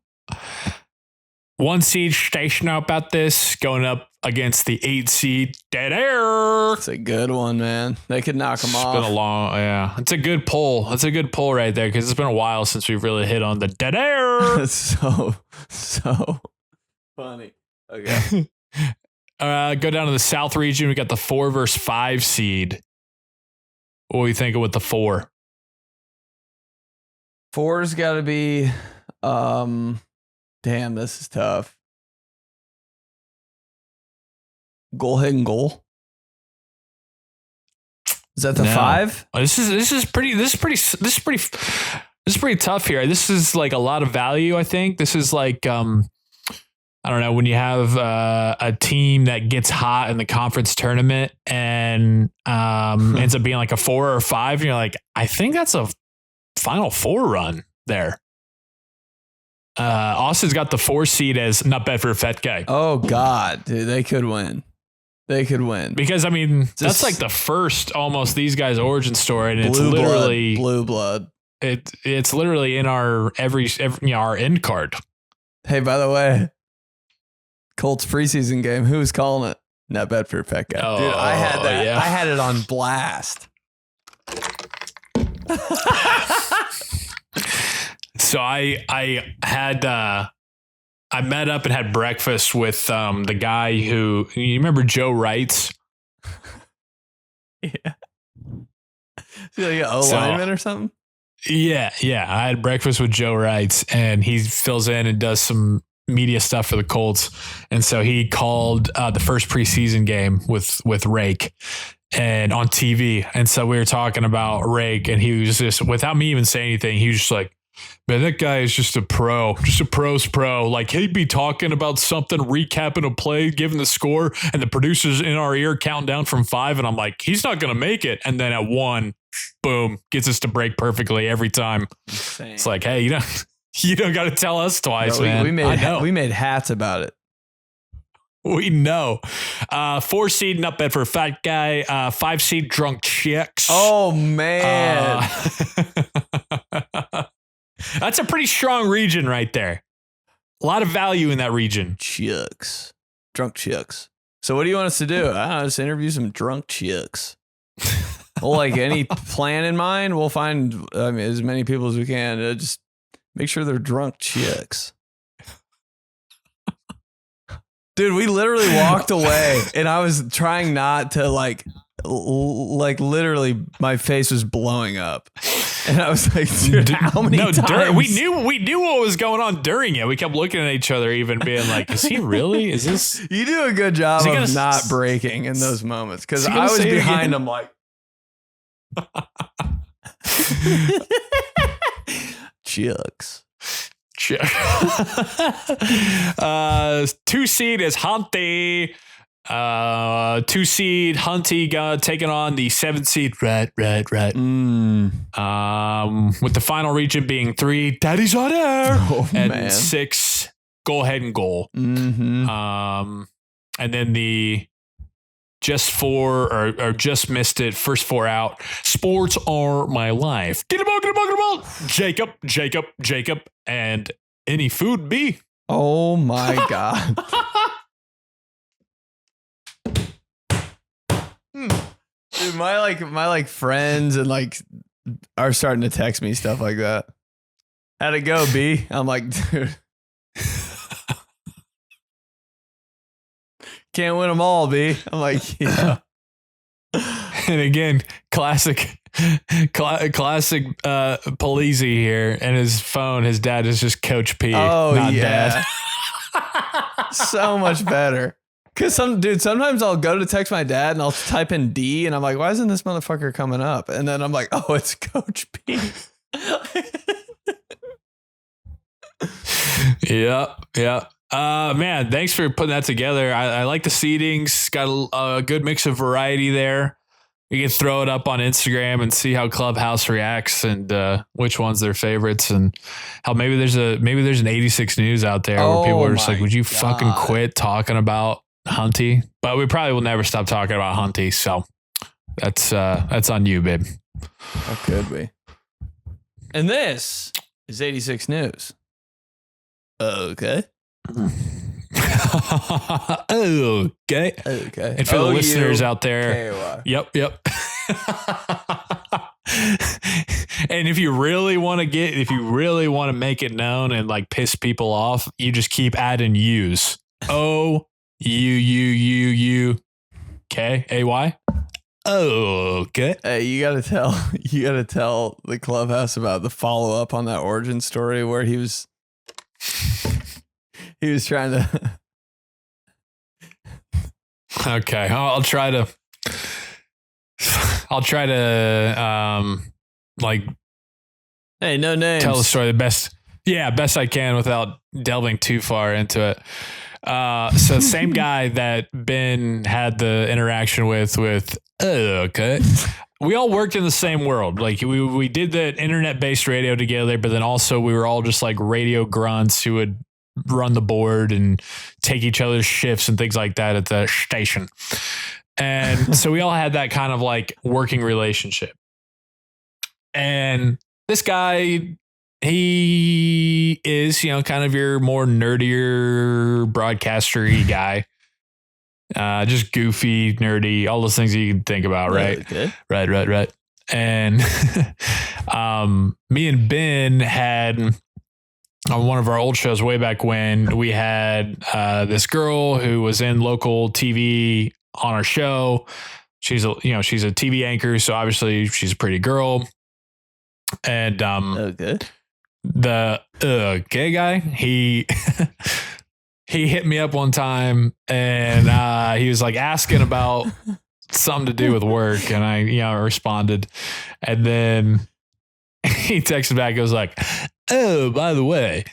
[SPEAKER 1] 1 seed station. How about this? Going up against the 8 seed Dead Air.
[SPEAKER 2] It's a good one, man. They could knock them off.
[SPEAKER 1] It's been a long, yeah. It's a good poll. It's a good poll right there because it's been a while since we've really hit on the Dead Air.
[SPEAKER 2] so funny. Okay.
[SPEAKER 1] Go down to the South region. We got the 4 versus 5 seed. What are you thinking with the 4?
[SPEAKER 2] 4's got to be, damn, this is tough. Hidden goal. Is that the 5?
[SPEAKER 1] This is pretty tough here. This is like a lot of value. I think this is like, I don't know, when you have a team that gets hot in the conference tournament and ends up being like a 4 or 5, and you're like, I think that's a Final 4 run there. Austin's got the 4 seed as not bad for a Fetk.
[SPEAKER 2] Oh God, dude, they could win.
[SPEAKER 1] Because I mean, that's like the first almost these guys' origin story, and it's literally
[SPEAKER 2] blue blood.
[SPEAKER 1] It's literally in our every our end card.
[SPEAKER 2] Hey, by the way, Colts preseason game. Who was calling it? Not bad for a Fetk.
[SPEAKER 1] Oh,
[SPEAKER 2] dude, I had that.
[SPEAKER 1] Yeah.
[SPEAKER 2] I had it on blast.
[SPEAKER 1] So I met up and had breakfast with the guy who, you remember Joe Wrights?
[SPEAKER 2] Yeah. Is he like an O-lineman or something?
[SPEAKER 1] Yeah. I had breakfast with Joe Wrights, and he fills in and does some media stuff for the Colts. And so he called the first preseason game with Rake. and on TV. And so we were talking about Rake, and he was just, without me even saying anything, he was just like, man, that guy is just a pro, just a pro's pro. Like, he'd be talking about something, recapping a play, giving the score, and the producer's in our ear counting down from 5. And I'm like, he's not going to make it. And then at 1, boom, gets us to break perfectly every time.
[SPEAKER 2] Insane.
[SPEAKER 1] It's like, hey, you don't got to tell us twice,
[SPEAKER 2] No,
[SPEAKER 1] man.
[SPEAKER 2] We made hats about it.
[SPEAKER 1] We know. 4 seed Nut Bedford Fat Guy. 5 seed Drunk Chicks.
[SPEAKER 2] Oh, man.
[SPEAKER 1] That's a pretty strong region right there. A lot of value in that region.
[SPEAKER 2] Chicks. Drunk chicks. So what do you want us to do? I don't know, just interview some drunk chicks. Well, like any plan in mind, we'll find as many people as we can. Just make sure they're drunk chicks. Dude, we literally walked away and I was trying not to like literally my face was blowing up. And I was like, dude, how many times?
[SPEAKER 1] We knew what was going on during it. We kept looking at each other, even being like, is he really? Is this?
[SPEAKER 2] You do a good job of not breaking in those moments. Cause I was behind him like, chicks.
[SPEAKER 1] 2 seed is Hunty. 2 seed Hunty taking on the 7 seed Red. With the final region being 3 Daddy's on air and 6 Go Ahead and Goal.
[SPEAKER 2] Mm-hmm.
[SPEAKER 1] And then the just 4 or just missed it. First 4 out. Sports are my life. Get a ball. Jacob, and any food B.
[SPEAKER 2] Oh my God. Dude, my friends and are starting to text me stuff like that. How'd it go, B? I'm like, dude. Can't win them all, B. I'm like, yeah.
[SPEAKER 1] And again, classic Polizzi here, and his phone, his dad is just Coach P.
[SPEAKER 2] Oh,
[SPEAKER 1] not
[SPEAKER 2] yeah.
[SPEAKER 1] Dad.
[SPEAKER 2] So much better. Cause sometimes I'll go to text my dad and I'll type in D and I'm like, why isn't this motherfucker coming up? And then I'm like, oh, it's Coach P.
[SPEAKER 1] Yeah. Man, thanks for putting that together. I like the seedings. Got a good mix of variety there. You can throw it up on Instagram and see how Clubhouse reacts and which one's their favorites, and how maybe there's an 86 News out there where people are just like, would you fucking quit talking about Hunty? But we probably will never stop talking about Hunty. So that's on you, babe.
[SPEAKER 2] How could we? And this is 86 News. Okay.
[SPEAKER 1] Okay. And for the listeners out there,
[SPEAKER 2] K-Y.
[SPEAKER 1] Yep. And if you really want to make it known and like piss people off, you just keep adding U's. O-U-U-U-U K-A-Y. Okay.
[SPEAKER 2] Hey, you gotta tell the Clubhouse about the follow up on that origin story where he was trying to.
[SPEAKER 1] Okay, I'll try to
[SPEAKER 2] Hey, no names.
[SPEAKER 1] tell the story the best I can without delving too far into it. So same guy that Ben had the interaction with okay. We all worked in the same world. Like we did the internet-based radio together, but then also we were all just like radio grunts who would run the board and take each other's shifts and things like that at the station. And so we all had that kind of like working relationship. And this guy, he is, kind of your more nerdier broadcaster-y guy. Just goofy, nerdy, all those things you can think about, right?
[SPEAKER 2] Okay.
[SPEAKER 1] Right. And me and Ben had on one of our old shows way back when, we had this girl who was in local TV on our show. She's a TV anchor, so obviously she's a pretty girl. And
[SPEAKER 2] Okay.
[SPEAKER 1] the gay guy, he he hit me up one time and he was like asking about something to do with work. And I, responded. And then he texted back. It was like, oh, by the way,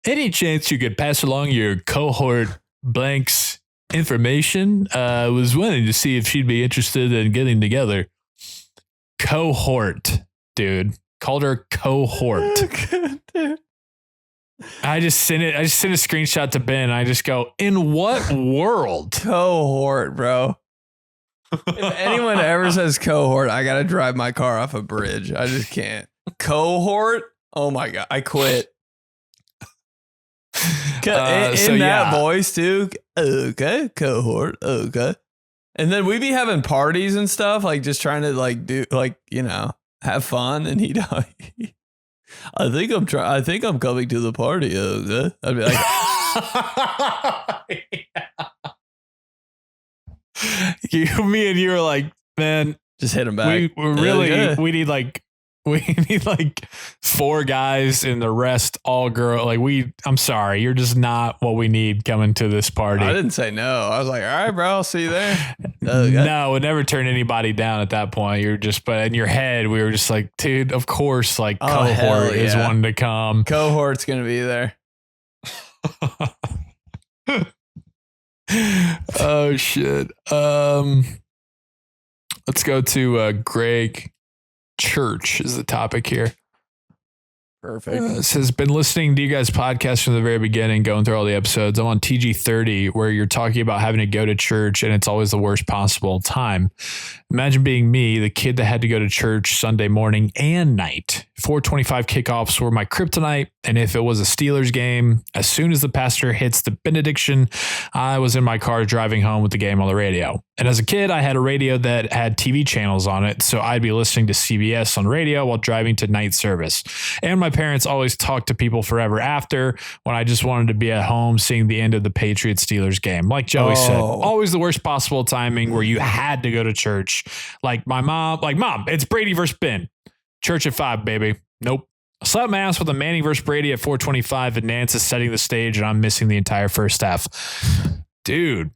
[SPEAKER 1] any chance you could pass along your cohort blank's information? I was wanting to see if she'd be interested in getting together. Cohort, dude. Called her cohort. I just sent a screenshot to Ben. I just go, in what world?
[SPEAKER 2] Cohort, bro. If anyone ever says cohort, I gotta drive my car off a bridge. I just can't. Cohort? Oh my God. I quit. In that voice too. Okay. Cohort. Okay. And then we be having parties and stuff, like just trying to have fun. And he'd I think I'm coming to the party. Okay. I'd be like,
[SPEAKER 1] me and you were like, man,
[SPEAKER 2] just hit him back.
[SPEAKER 1] We need like 4 guys and the rest all girl. Like I'm sorry, you're just not what we need coming to this party.
[SPEAKER 2] I didn't say no. I was like, all right, bro, I'll see you there.
[SPEAKER 1] No, it never turned anybody down at that point. But in your head, we were just like, dude, of course, like cohort is one to come.
[SPEAKER 2] Cohort's going to be there.
[SPEAKER 1] Oh shit. Let's go to Greg Church is the topic here.
[SPEAKER 2] Perfect.
[SPEAKER 1] It says, been listening to you guys' podcast from the very beginning, going through all the episodes. I'm on TG30, where you're talking about having to go to church, and it's always the worst possible time. Imagine being me, the kid that had to go to church Sunday morning and night. 4:25 kickoffs were my kryptonite, and if it was a Steelers game, as soon as the pastor hits the benediction, I was in my car driving home with the game on the radio. And as a kid, I had a radio that had TV channels on it, so I'd be listening to CBS on radio while driving to night service. And my parents always talked to people forever after, when I just wanted to be at home seeing the end of the Patriots-Steelers game. Like Joey said, always the worst possible timing where you had to go to church. Like mom, it's Brady versus Ben. Church at 5, baby. Nope. I slapped my ass with a Manning versus Brady at 4:25, and Nance is setting the stage, and I'm missing the entire first half. Dude,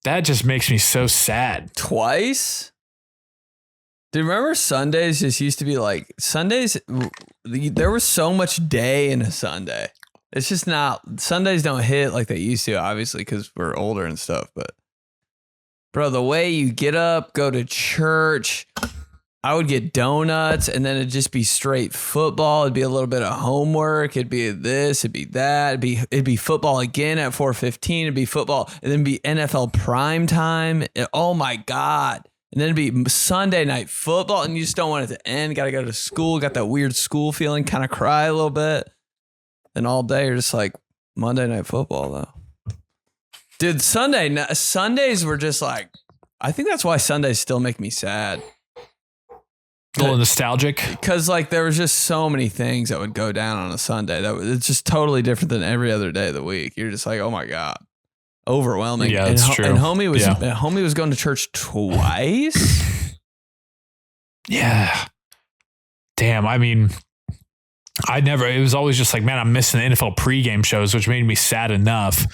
[SPEAKER 1] that just makes me so sad.
[SPEAKER 2] Twice? Dude, remember Sundays just used to be like, Sundays, there was so much day in a Sunday. It's just not, Sundays don't hit like they used to, obviously, because we're older and stuff. But, bro, the way you get up, go to church, I would get donuts, and then it'd just be straight football. It'd be a little bit of homework. It'd be this, it'd be that. It'd be football again at 4:15. It'd be football, and then be NFL prime time. Oh my God. And then it'd be Sunday night football, and you just don't want it to end. Got to go to school. Got that weird school feeling, kind of cry a little bit. And all day you're just like, Monday night football though. Dude, Sundays were just like, I think that's why Sundays still make me sad.
[SPEAKER 1] A little nostalgic.
[SPEAKER 2] Because like there was just so many things that would go down on a Sunday. It's just totally different than every other day of the week. You're just like, oh my God. Overwhelming.
[SPEAKER 1] Yeah, that's true.
[SPEAKER 2] And homie was going to church twice.
[SPEAKER 1] Yeah. Damn. I mean, it was always just like, man, I'm missing the NFL pregame shows, which made me sad enough.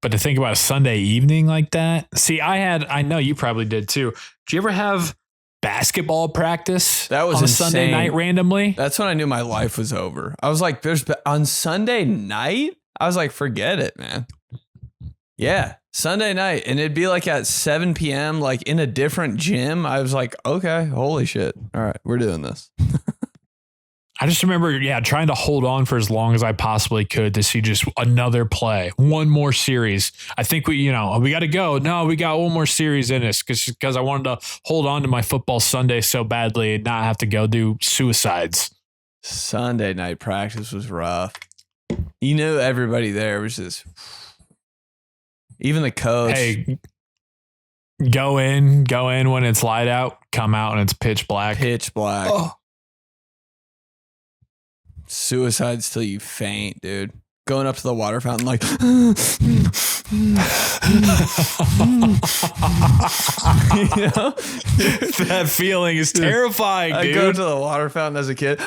[SPEAKER 1] But to think about a Sunday evening like that. See, I know you probably did too. Did you ever have basketball practice
[SPEAKER 2] that was
[SPEAKER 1] on a
[SPEAKER 2] insane.
[SPEAKER 1] Sunday night randomly?
[SPEAKER 2] That's when I knew my life was over. I was like, on Sunday night? I was like, forget it, man. Yeah, Sunday night. And it'd be like at 7 p.m., like in a different gym. I was like, okay, holy shit. All right, we're doing this.
[SPEAKER 1] I just remember, trying to hold on for as long as I possibly could to see just another play, one more series. I think we got to go. No, we got one more series in us because I wanted to hold on to my football Sunday so badly and not have to go do suicides.
[SPEAKER 2] Sunday night practice was rough. You knew everybody there was just, even the coach.
[SPEAKER 1] Hey, go in when it's light out, come out and it's pitch black.
[SPEAKER 2] Pitch black. Oh. Suicides till you faint, dude. Going up to the water fountain like you know?
[SPEAKER 1] That feeling is terrifying, dude.
[SPEAKER 2] I go to the water fountain as a kid.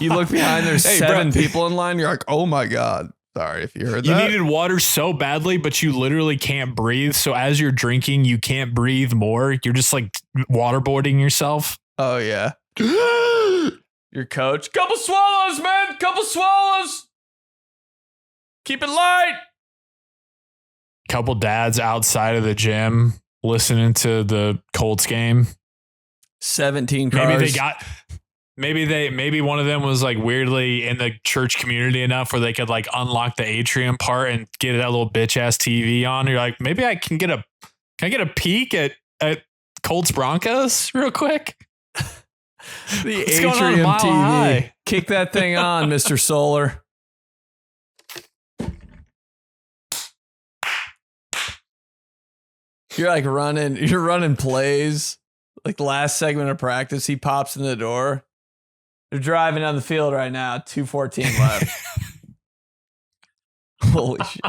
[SPEAKER 2] You look behind, there's 7 people in line. You're like, oh my God. Sorry if you heard
[SPEAKER 1] You
[SPEAKER 2] that.
[SPEAKER 1] needed water so badly, but you literally can't breathe. So as you're drinking, you can't breathe more. You're just like waterboarding yourself.
[SPEAKER 2] Oh, yeah. Your coach. Couple swallows, man. Couple swallows. Keep it light.
[SPEAKER 1] Couple dads outside of the gym listening to the Colts game.
[SPEAKER 2] 17 cars.
[SPEAKER 1] Maybe one of them was like weirdly in the church community enough where they could like unlock the Atrium part and get that little bitch ass TV on. You're like, maybe I can get a peek at Colts Broncos real quick.
[SPEAKER 2] The
[SPEAKER 1] What's going on
[SPEAKER 2] Atrium
[SPEAKER 1] at Mile
[SPEAKER 2] TV.
[SPEAKER 1] High?
[SPEAKER 2] Kick that thing on, Mr. Solar. You're running plays. Like the last segment of practice, he pops in the door. They're driving down the field right now, 2:14 left. Holy shit.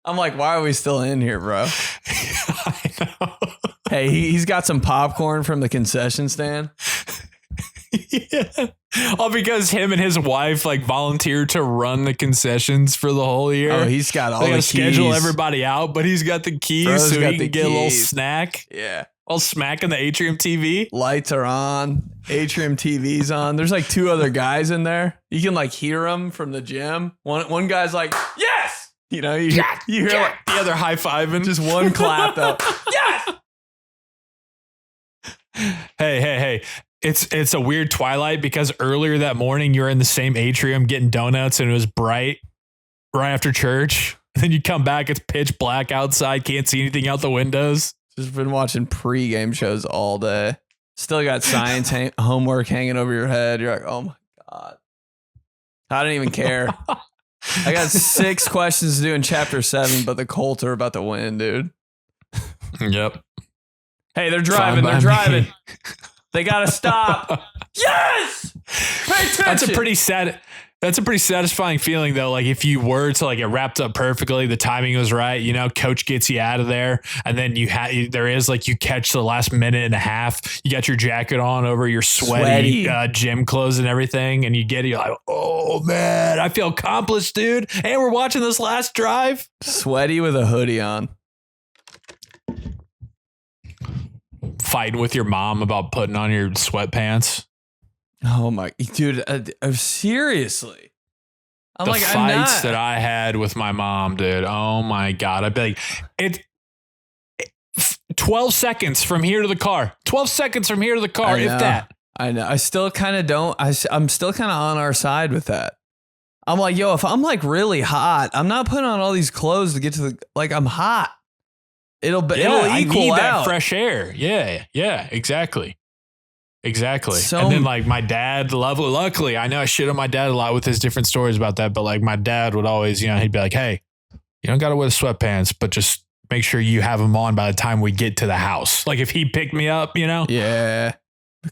[SPEAKER 2] I'm like, why are we still in here, bro?
[SPEAKER 1] I know.
[SPEAKER 2] Hey, he's got some popcorn from the concession stand.
[SPEAKER 1] Yeah. All because him and his wife like volunteered to run the concessions for the whole year.
[SPEAKER 2] Oh, he's got all
[SPEAKER 1] they
[SPEAKER 2] the
[SPEAKER 1] gotta
[SPEAKER 2] keys.
[SPEAKER 1] schedule everybody out, but he's got the keys
[SPEAKER 2] Bro's
[SPEAKER 1] so
[SPEAKER 2] got
[SPEAKER 1] he
[SPEAKER 2] the
[SPEAKER 1] can get a little
[SPEAKER 2] keys.
[SPEAKER 1] snack.
[SPEAKER 2] Yeah.
[SPEAKER 1] I'll smack in the Atrium TV.
[SPEAKER 2] Lights are on. Atrium TV's on. There's like two other guys in there. You can like hear them from the gym. One guy's like, yes! You know, you hear like
[SPEAKER 1] The other high fiving.
[SPEAKER 2] just one clap though. Yes!
[SPEAKER 1] Hey. It's a weird twilight because earlier that morning you were in the same atrium getting donuts and it was bright right after church. Then you come back, it's pitch black outside, can't see anything out the windows.
[SPEAKER 2] Just been watching pre-game shows all day. Still got science homework hanging over your head. You're like, oh my God. I don't even care. I got 6 questions to do in chapter 7, but the Colts are about to win, dude.
[SPEAKER 1] Yep.
[SPEAKER 2] Hey, they're driving.
[SPEAKER 1] Fine by
[SPEAKER 2] They're driving.
[SPEAKER 1] me.
[SPEAKER 2] They got to stop. Yes! Pay attention.
[SPEAKER 1] That's a pretty satisfying feeling though. Like if you were to like it wrapped up perfectly, the timing was right, you know, coach gets you out of there and then you catch the last minute and a half, you got your jacket on over your sweaty. Gym clothes and everything. And you're like, oh man, I feel accomplished, dude. And we're watching this last drive.
[SPEAKER 2] Sweaty with a hoodie on.
[SPEAKER 1] Fighting with your mom about putting on your sweatpants.
[SPEAKER 2] Oh my, dude, seriously. I'm
[SPEAKER 1] the
[SPEAKER 2] like,
[SPEAKER 1] fights that I had with my mom, dude. Oh my God. I'd be like, 12 seconds from here to the car. 12 seconds from here to the car, if that.
[SPEAKER 2] I know. I still kind of don't. I'm still kind of on our side with that. I'm like, yo, if I'm like really hot, I'm not putting on all these clothes to get to like, I'm hot. It'll equal
[SPEAKER 1] I need
[SPEAKER 2] out.
[SPEAKER 1] that fresh air. Yeah, exactly.
[SPEAKER 2] So,
[SPEAKER 1] And then like my dad, luckily, I know I shit on my dad a lot with his different stories about that, but like my dad would always, you know, he'd be like, hey, you don't got to wear the sweatpants, but just make sure you have them on by the time we get to the house. Like if he picked me up, you know,
[SPEAKER 2] yeah,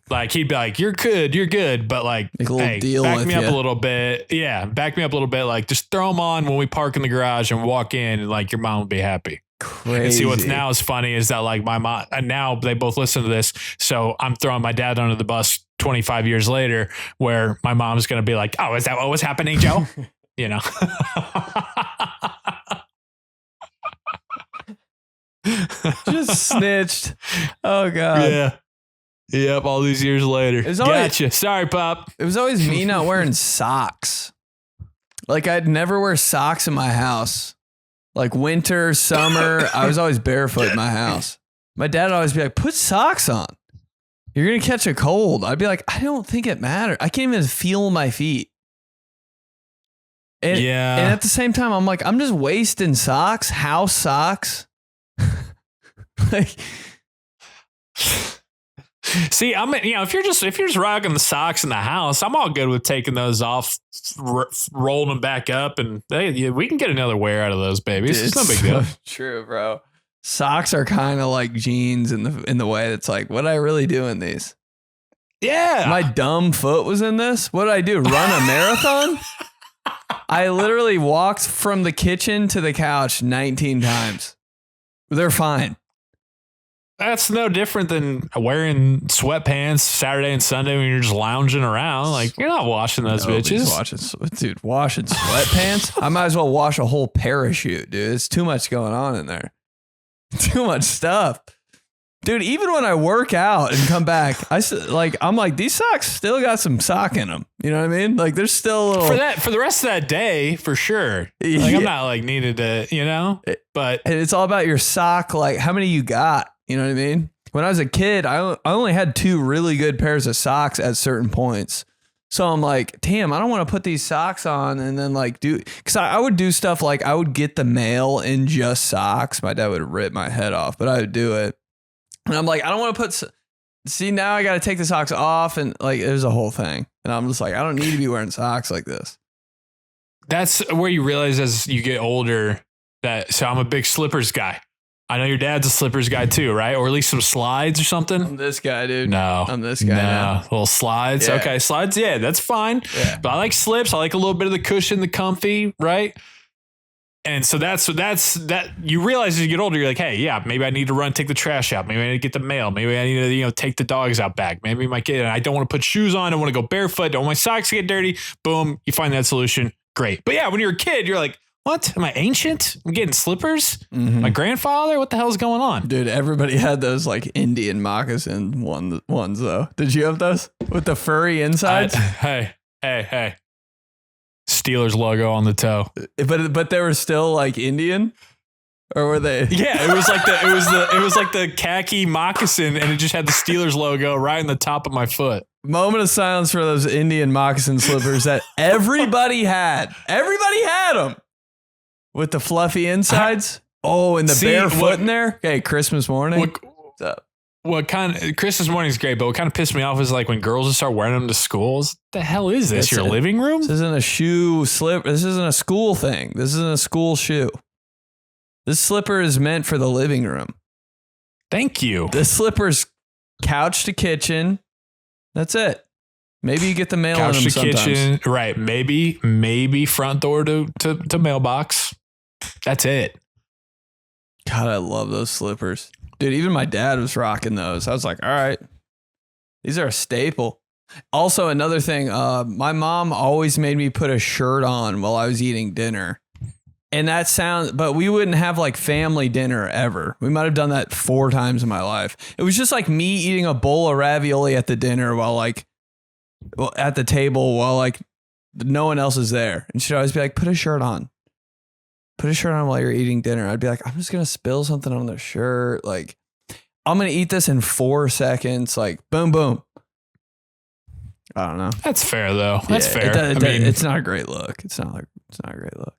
[SPEAKER 1] like he'd be like, you're good. But like, hey, back me up a little bit. Yeah. Back me up a little bit. Like just throw them on when we park in the garage and walk in and like your mom will be happy.
[SPEAKER 2] Crazy.
[SPEAKER 1] And see what's now is funny is that like my mom and now they both listen to this. So I'm throwing my dad under the bus 25 years later where my mom's going to be like, oh, is that what was happening, Joe? You know,
[SPEAKER 2] just snitched. Oh God.
[SPEAKER 1] Yeah. Yep. All these years later. Gotcha. Sorry, Pop.
[SPEAKER 2] It was always me not wearing socks. Like I'd never wear socks in my house. Like winter, summer, I was always barefoot in my house. My dad would always be like, put socks on. You're going to catch a cold. I'd be like, I don't think it matters. I can't even feel my feet. And at the same time, I'm like, I'm just wasting socks, house socks. Like,
[SPEAKER 1] see, if you're just rocking the socks in the house, I'm all good with taking those off, rolling them back up, and we can get another wear out of those babies. It's no big deal.
[SPEAKER 2] True, bro. Socks are kind of like jeans in the way that's like, what did I really do in these?
[SPEAKER 1] Yeah,
[SPEAKER 2] my dumb foot was in this. What did I do? Run a marathon? I literally walked from the kitchen to the couch 19 times. They're fine.
[SPEAKER 1] That's no different than wearing sweatpants Saturday and Sunday when you're just lounging around. Like, you're not washing those bitches.
[SPEAKER 2] Washing sweatpants? I might as well wash a whole parachute, dude. It's too much going on in there. Too much stuff. Dude, even when I work out and come back, I'm like, these socks still got some sock in them. You know what I mean? Like, there's still a little...
[SPEAKER 1] For the rest of that day, for sure. Like, I'm not, like, needed to, you know? But...
[SPEAKER 2] And it's all about your sock, like, how many you got? You know what I mean? When I was a kid, I only had 2 really good pairs of socks at certain points. So I'm like, damn, I don't want to put these socks on and then, like, because I would do stuff like I would get the mail in just socks. My dad would rip my head off, but I would do it. And I'm like, I don't want to see, now I got to take the socks off. And like, it was a whole thing. And I'm just like, I don't need to be wearing socks like this.
[SPEAKER 1] That's where you realize as you get older so I'm a big slippers guy. I know your dad's a slippers guy too, right? Or at least some slides or something.
[SPEAKER 2] I'm this guy, dude.
[SPEAKER 1] No.
[SPEAKER 2] I'm this guy now.
[SPEAKER 1] Little slides.
[SPEAKER 2] Yeah.
[SPEAKER 1] Okay, slides. Yeah, that's fine.
[SPEAKER 2] Yeah.
[SPEAKER 1] But I like slips. I like a little bit of the cushion, the comfy, right? And so that's that you realize as you get older, you're like, hey, yeah, maybe I need to run, take the trash out. Maybe I need to get the mail. Maybe I need to, take the dogs out back. Maybe my kid, I don't want to put shoes on. I don't want to go barefoot. Don't want my socks to get dirty. Boom. You find that solution. Great. But yeah, when you're a kid, you're like, what? Am I ancient? I'm getting slippers? Mm-hmm. My grandfather? What the hell is going on?
[SPEAKER 2] Dude, everybody had those like Indian moccasin ones though. Did you have those with the furry insides?
[SPEAKER 1] Hey. Steelers logo on the toe.
[SPEAKER 2] But they were still like Indian? Or were they?
[SPEAKER 1] Yeah, it was like the khaki moccasin and it just had the Steelers logo right in the top of my foot.
[SPEAKER 2] Moment of silence for those Indian moccasin slippers that everybody had. Everybody had them. With the fluffy insides? And the barefoot in there? Okay, Christmas morning. What's up?
[SPEAKER 1] What kind of Christmas morning is great, but what kind of pissed me off is like when girls would start wearing them to schools. What the hell is this? Your living room?
[SPEAKER 2] This isn't a shoe slip. This isn't a school thing. This isn't a school shoe. This slipper is meant for the living room.
[SPEAKER 1] Thank you.
[SPEAKER 2] This slipper's couch to kitchen. That's it. Maybe you get the mail
[SPEAKER 1] couch
[SPEAKER 2] in them
[SPEAKER 1] to
[SPEAKER 2] sometimes.
[SPEAKER 1] Kitchen, right? Maybe front door to mailbox. That's it.
[SPEAKER 2] God, I love those slippers. Dude, even my dad was rocking those. I was like, all right, these are a staple. Also, another thing, my mom always made me put a shirt on while I was eating dinner. And but we wouldn't have like family dinner ever. We might have done that 4 times in my life. It was just like me eating a bowl of ravioli at the dinner at the table while like no one else is there. And she'd always be like, put a shirt on. Put a shirt on while you're eating dinner. I'd be like, I'm just going to spill something on the shirt. Like, I'm going to eat this in 4 seconds. Like, boom, boom. I don't know.
[SPEAKER 1] That's fair, though. That's fair.
[SPEAKER 2] It's not a great look. It's not a great look.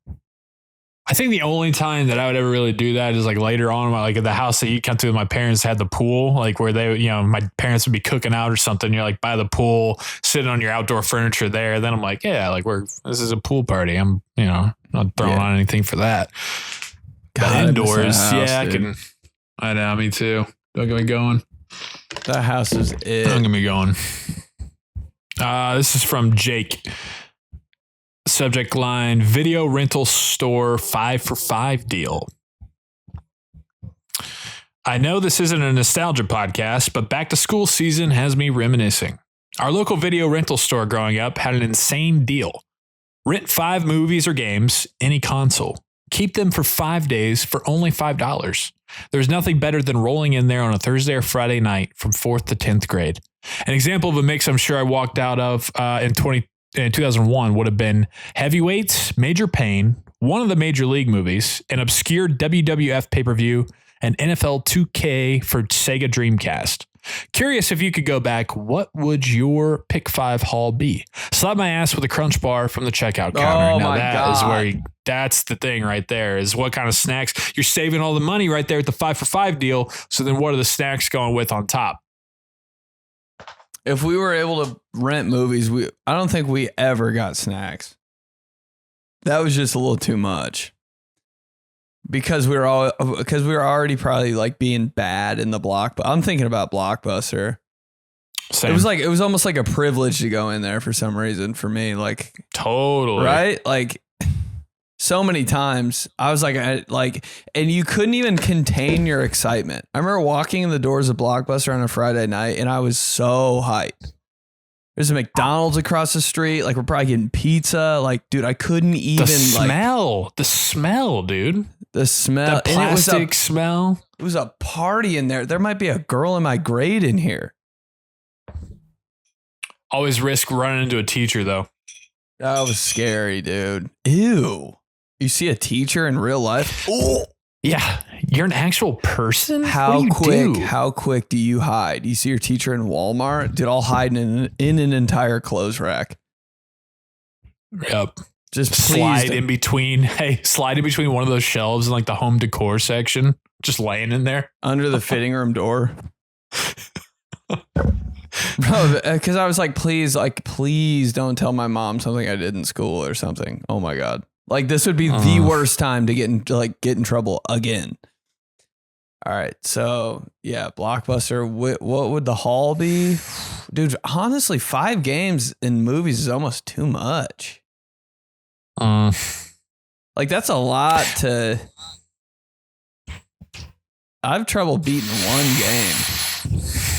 [SPEAKER 1] I think the only time that I would ever really do that is like later on, like at the house that you come to with my parents had the pool, like where they, my parents would be cooking out or something. You're like by the pool, sitting on your outdoor furniture there. Then I'm like, yeah, like this is a pool party. I'm, not throwing on anything for that.
[SPEAKER 2] God,
[SPEAKER 1] indoors,
[SPEAKER 2] house,
[SPEAKER 1] I know, me too. Don't get me going.
[SPEAKER 2] That house is it.
[SPEAKER 1] Don't get me going. This is from Jake. Subject line, video rental store 5 for $5 deal. I know this isn't a nostalgia podcast, but back to school season has me reminiscing. Our local video rental store growing up had an insane deal. Rent 5 movies or games, any console. Keep them for 5 days for only $5. There's nothing better than rolling in there on a Thursday or Friday night from 4th to 10th grade. An example of a mix I'm sure I walked out of in 2001 would have been Heavyweights, Major Pain, one of the Major League movies, an obscure WWF pay-per-view, and NFL 2K for Sega Dreamcast. Curious if you could go back, what would your pick 5 haul be? Slap my ass with a Crunch Bar from the checkout counter.
[SPEAKER 2] Oh
[SPEAKER 1] now
[SPEAKER 2] my God.
[SPEAKER 1] Is where that's the thing right there, is what kind of snacks. You're saving all the money right there at the 5 for $5 deal. So then what are the snacks going with on top?
[SPEAKER 2] If we were able to rent movies, I don't think we ever got snacks. That was just a little too much. Because we were already probably like being bad in the Blockbuster. I'm thinking about Blockbuster.
[SPEAKER 1] Same.
[SPEAKER 2] It was almost like a privilege to go in there for some reason for me. Like
[SPEAKER 1] totally
[SPEAKER 2] right, like so many times. I was like, and you couldn't even contain your excitement. I remember walking in the doors of Blockbuster on a Friday night, and I was so hyped. There's a McDonald's across the street. Like, we're probably getting pizza. Like, dude, I couldn't even
[SPEAKER 1] the smell, dude.
[SPEAKER 2] The smell.
[SPEAKER 1] The plastic smell.
[SPEAKER 2] It was a party in there. There might be a girl in my grade in here.
[SPEAKER 1] Always risk running into a teacher, though.
[SPEAKER 2] That was scary, dude. Ew. You see a teacher in real life? Oh.
[SPEAKER 1] Yeah. You're an actual person?
[SPEAKER 2] How quick do you hide? You see your teacher in Walmart? Dude, I'll hide in an entire clothes rack.
[SPEAKER 1] Yep.
[SPEAKER 2] Just
[SPEAKER 1] slide in between. Hey, slide in between one of those shelves in like the home decor section. Just laying in there.
[SPEAKER 2] Under the fitting room door. Bro, because I was like, please don't tell my mom something I did in school or something. Oh my God. Like, this would be the worst time to get in trouble again. All right. So yeah, Blockbuster. What would the haul be? Dude, honestly, 5 games in movies is almost too much. Like, that's a lot to... I have trouble beating one game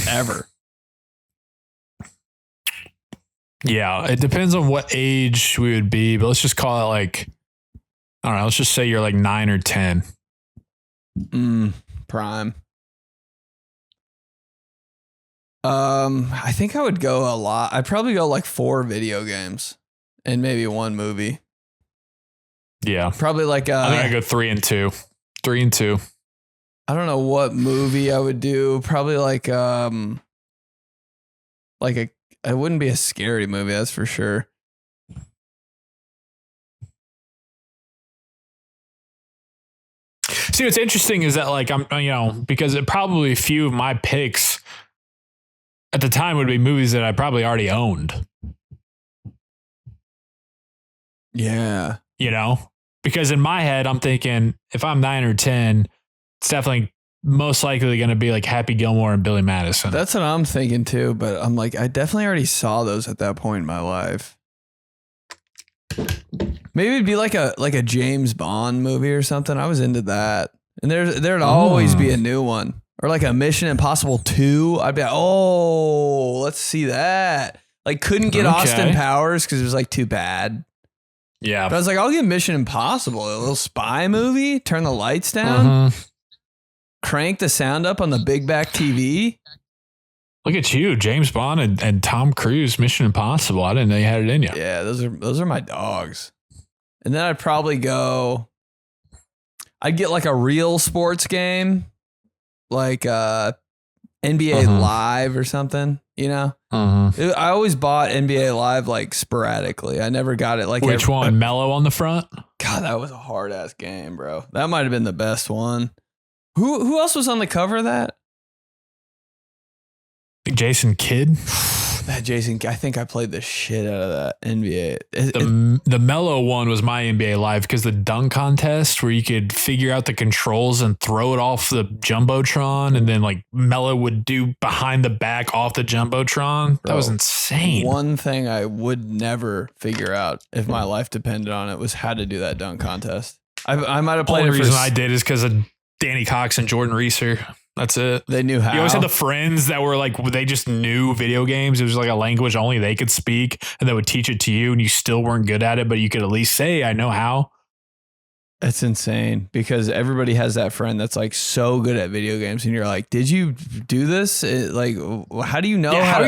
[SPEAKER 2] ever.
[SPEAKER 1] Yeah, it depends on what age we would be, but let's just call it like, I don't know, let's just say you're like 9 or 10.
[SPEAKER 2] Prime. I think I would go a lot. I'd probably go like 4 video games and maybe 1 movie.
[SPEAKER 1] Yeah.
[SPEAKER 2] Probably like
[SPEAKER 1] I think I go 3 and 2. 3 and 2.
[SPEAKER 2] I don't know what movie I would do. Probably it wouldn't be a scary movie, that's for sure.
[SPEAKER 1] See, what's interesting is that, like, because probably a few of my picks at the time would be movies that I probably already owned.
[SPEAKER 2] Yeah.
[SPEAKER 1] Because in my head, I'm thinking if I'm 9 or 10, it's definitely most likely going to be like Happy Gilmore and Billy Madison.
[SPEAKER 2] That's what I'm thinking too, but I'm like, I definitely already saw those at that point in my life. Maybe it'd be like a James Bond movie or something. I was into that. And there'd always be a new one. Or like a Mission Impossible 2. I'd be like, oh, let's see that. Like, couldn't get Austin Powers because it was like too bad.
[SPEAKER 1] Yeah.
[SPEAKER 2] But I was like, I'll get Mission Impossible, a little spy movie, turn the lights down. Crank the sound up on the big back TV.
[SPEAKER 1] Look at you, James Bond and Tom Cruise, Mission Impossible. I didn't know you had it in you.
[SPEAKER 2] Yeah, those are my dogs. And then I'd probably I'd get like a real sports game, like NBA Live or something, I always bought NBA Live like sporadically. I never got it like...
[SPEAKER 1] Which one? Mellow on the front?
[SPEAKER 2] God, that was a hard ass game, bro. That might have been the best one. Who else was on the cover of that?
[SPEAKER 1] Jason Kidd.
[SPEAKER 2] That Jason, I think I played the shit out of that NBA.
[SPEAKER 1] The Mellow one was my NBA Live because the dunk contest where you could figure out the controls and throw it off the Jumbotron, and then like Mellow would do behind the back off the Jumbotron. That was insane.
[SPEAKER 2] One thing I would never figure out if my life depended on it was how to do that dunk contest. I might have played
[SPEAKER 1] it. The
[SPEAKER 2] only
[SPEAKER 1] reason I did is because of Danny Cox and Jordan Reeser. That's it.
[SPEAKER 2] They knew how.
[SPEAKER 1] You always had the friends that were like, they just knew video games. It was like a language only they could speak, and they would teach it to you, and you still weren't good at it, but you could at least say, I know how.
[SPEAKER 2] That's insane, because everybody has that friend that's like so good at video games, and you're like, did you do this? Like, how do you know?
[SPEAKER 1] Yeah, how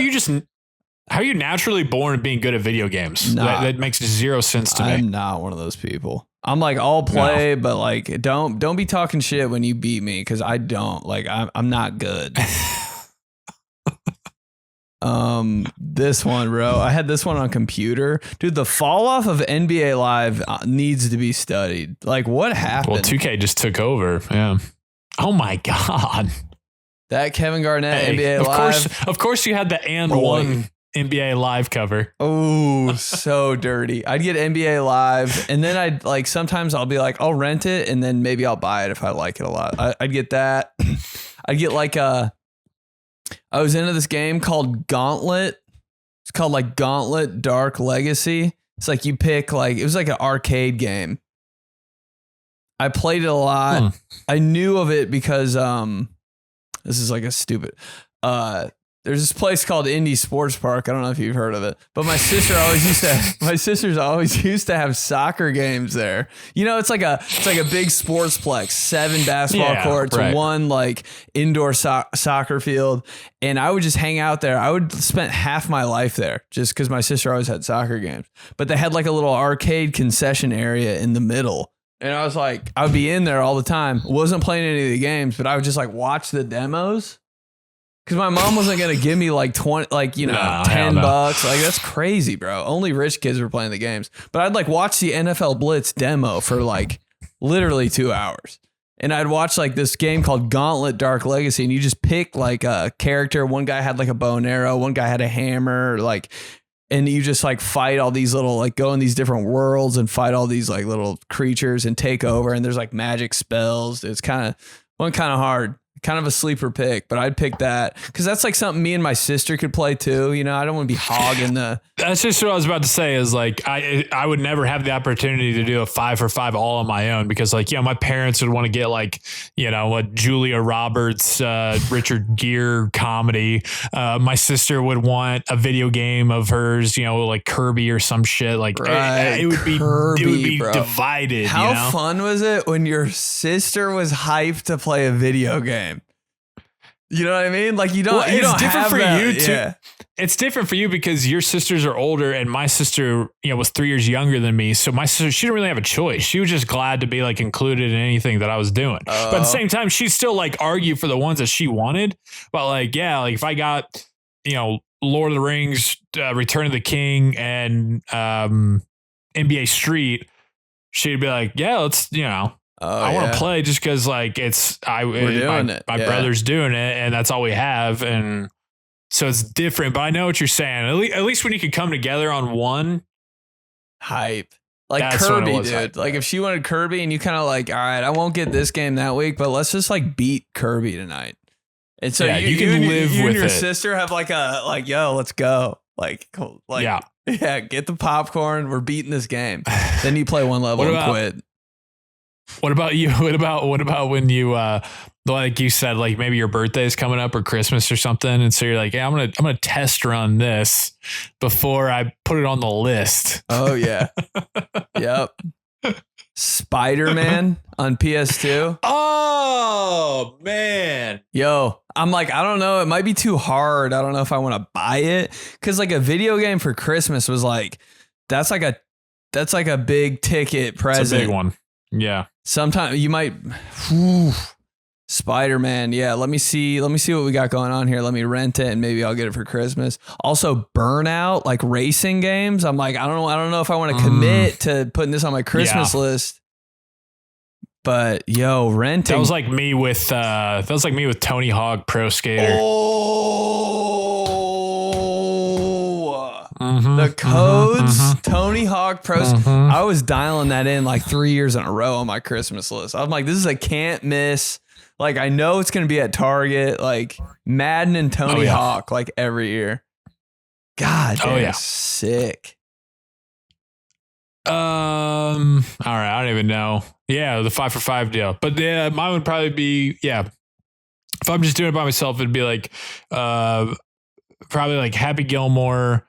[SPEAKER 1] are you naturally born being good at video games? That makes zero sense to me.
[SPEAKER 2] I'm not one of those people. I'm like, I'll play, but like, don't be talking shit when you beat me, because I don't. Like, I'm not good. This one, bro. I had this one on computer. Dude, the fall off of NBA Live needs to be studied. Like, what happened?
[SPEAKER 1] Well, 2K just took over. Yeah. Oh my God.
[SPEAKER 2] That Kevin Garnett NBA Live.
[SPEAKER 1] Of course you had the one NBA Live cover.
[SPEAKER 2] Oh, so dirty. I'd get NBA Live, and then I'd like, sometimes I'll be like, I'll rent it, and then maybe I'll buy it if I like it a lot. I'd get that. I'd get like I was into this game called Gauntlet. It's called like Gauntlet Dark Legacy. It's like you pick like, it was like an arcade game. I played it a lot. I knew of it because this is like a stupid there's this place called Indy Sports Park. I don't know if you've heard of it, but my sisters always used to have soccer games there. You know, it's like a big sportsplex, 7 basketball courts,
[SPEAKER 1] right.
[SPEAKER 2] 1 like indoor soccer field. And I would just hang out there. I would spend half my life there just because my sister always had soccer games, but they had like a little arcade concession area in the middle. And I was like, I would be in there all the time. Wasn't playing any of the games, but I would just like watch the demos. Because my mom wasn't going to give me like 20, like, you know, $10. Like, that's crazy, bro. Only rich kids were playing the games. But I'd like watch the NFL Blitz demo for like literally 2 hours. And I'd watch like this game called Gauntlet Dark Legacy. And you just pick like a character. One guy had like a bow and arrow. One guy had a hammer. Like, and you just like fight all these little, like go in these different worlds and fight all these like little creatures and take over. And there's like magic spells. It's kind of hard. Kind of a sleeper pick, but I'd pick that because that's like something me and my sister could play too. You know, I don't want to be hogging the.
[SPEAKER 1] That's just what I was about to say is like, I would never have the opportunity to do a 5-for-5 all on my own because like, you know, my parents would want to get like, you know, a Julia Roberts, Richard Gere comedy. My sister would want a video game of hers, you know, like Kirby or some shit. Like
[SPEAKER 2] right.
[SPEAKER 1] it would be
[SPEAKER 2] bro.
[SPEAKER 1] divided.
[SPEAKER 2] How
[SPEAKER 1] you know?
[SPEAKER 2] fun was it when your sister was hyped to play a video game? You know what I mean? Like you don't
[SPEAKER 1] different
[SPEAKER 2] have
[SPEAKER 1] for
[SPEAKER 2] that.
[SPEAKER 1] you too.
[SPEAKER 2] Yeah.
[SPEAKER 1] It's different for you because your sisters are older and my sister, you know, was 3 years younger than me. So my sister, she didn't really have a choice. She was just glad to be like included in anything that I was doing. But at the same time, she'd still like argue for the ones that she wanted. But like, yeah, like if I got, you know, Lord of the Rings, Return of the King and NBA Street, she'd be like, yeah, let's, you know. I want to play just because like my brother's doing it and that's all we have. And so it's different, but I know what you're saying. At least when you could come together on one
[SPEAKER 2] hype, like
[SPEAKER 1] that's
[SPEAKER 2] Kirby, dude.
[SPEAKER 1] Hype.
[SPEAKER 2] Like if she wanted Kirby and you kind of like, all right, I won't get this game that week, but let's just like beat Kirby tonight. And so you can live with and your sister have like yo, let's go. Like, yeah, get the popcorn. We're beating this game. Then you play one level and quit.
[SPEAKER 1] What about you? What about when you like you said, like maybe your birthday is coming up or Christmas or something, and so you're like, yeah, I'm gonna test run this before I put it on the list.
[SPEAKER 2] Oh yeah, yep. Spider-Man on PS2.
[SPEAKER 1] Oh man,
[SPEAKER 2] yo, I'm like, I don't know, it might be too hard. I don't know if I want to buy it because like a video game for Christmas was like that's like a big ticket present.
[SPEAKER 1] It's a big one. Yeah.
[SPEAKER 2] Sometimes you might Spider-Man. Yeah. Let me see what we got going on here. Let me rent it and maybe I'll get it for Christmas. Also Burnout, like racing games. I'm like, I don't know if I want to commit to putting this on my Christmas list. But yo, renting.
[SPEAKER 1] That was like me with Tony Hawk Pro Skater.
[SPEAKER 2] The codes, Tony Hawk Pros. I was dialing that in like 3 years in a row on my Christmas list. I'm like, this is a can't miss. Like, I know it's going to be at Target, like Madden and Tony Hawk, like every year. God, sick.
[SPEAKER 1] All right. I don't even know. Yeah. The 5-for-5 deal, but yeah, mine would probably be, if I'm just doing it by myself, it'd be like, probably like Happy Gilmore,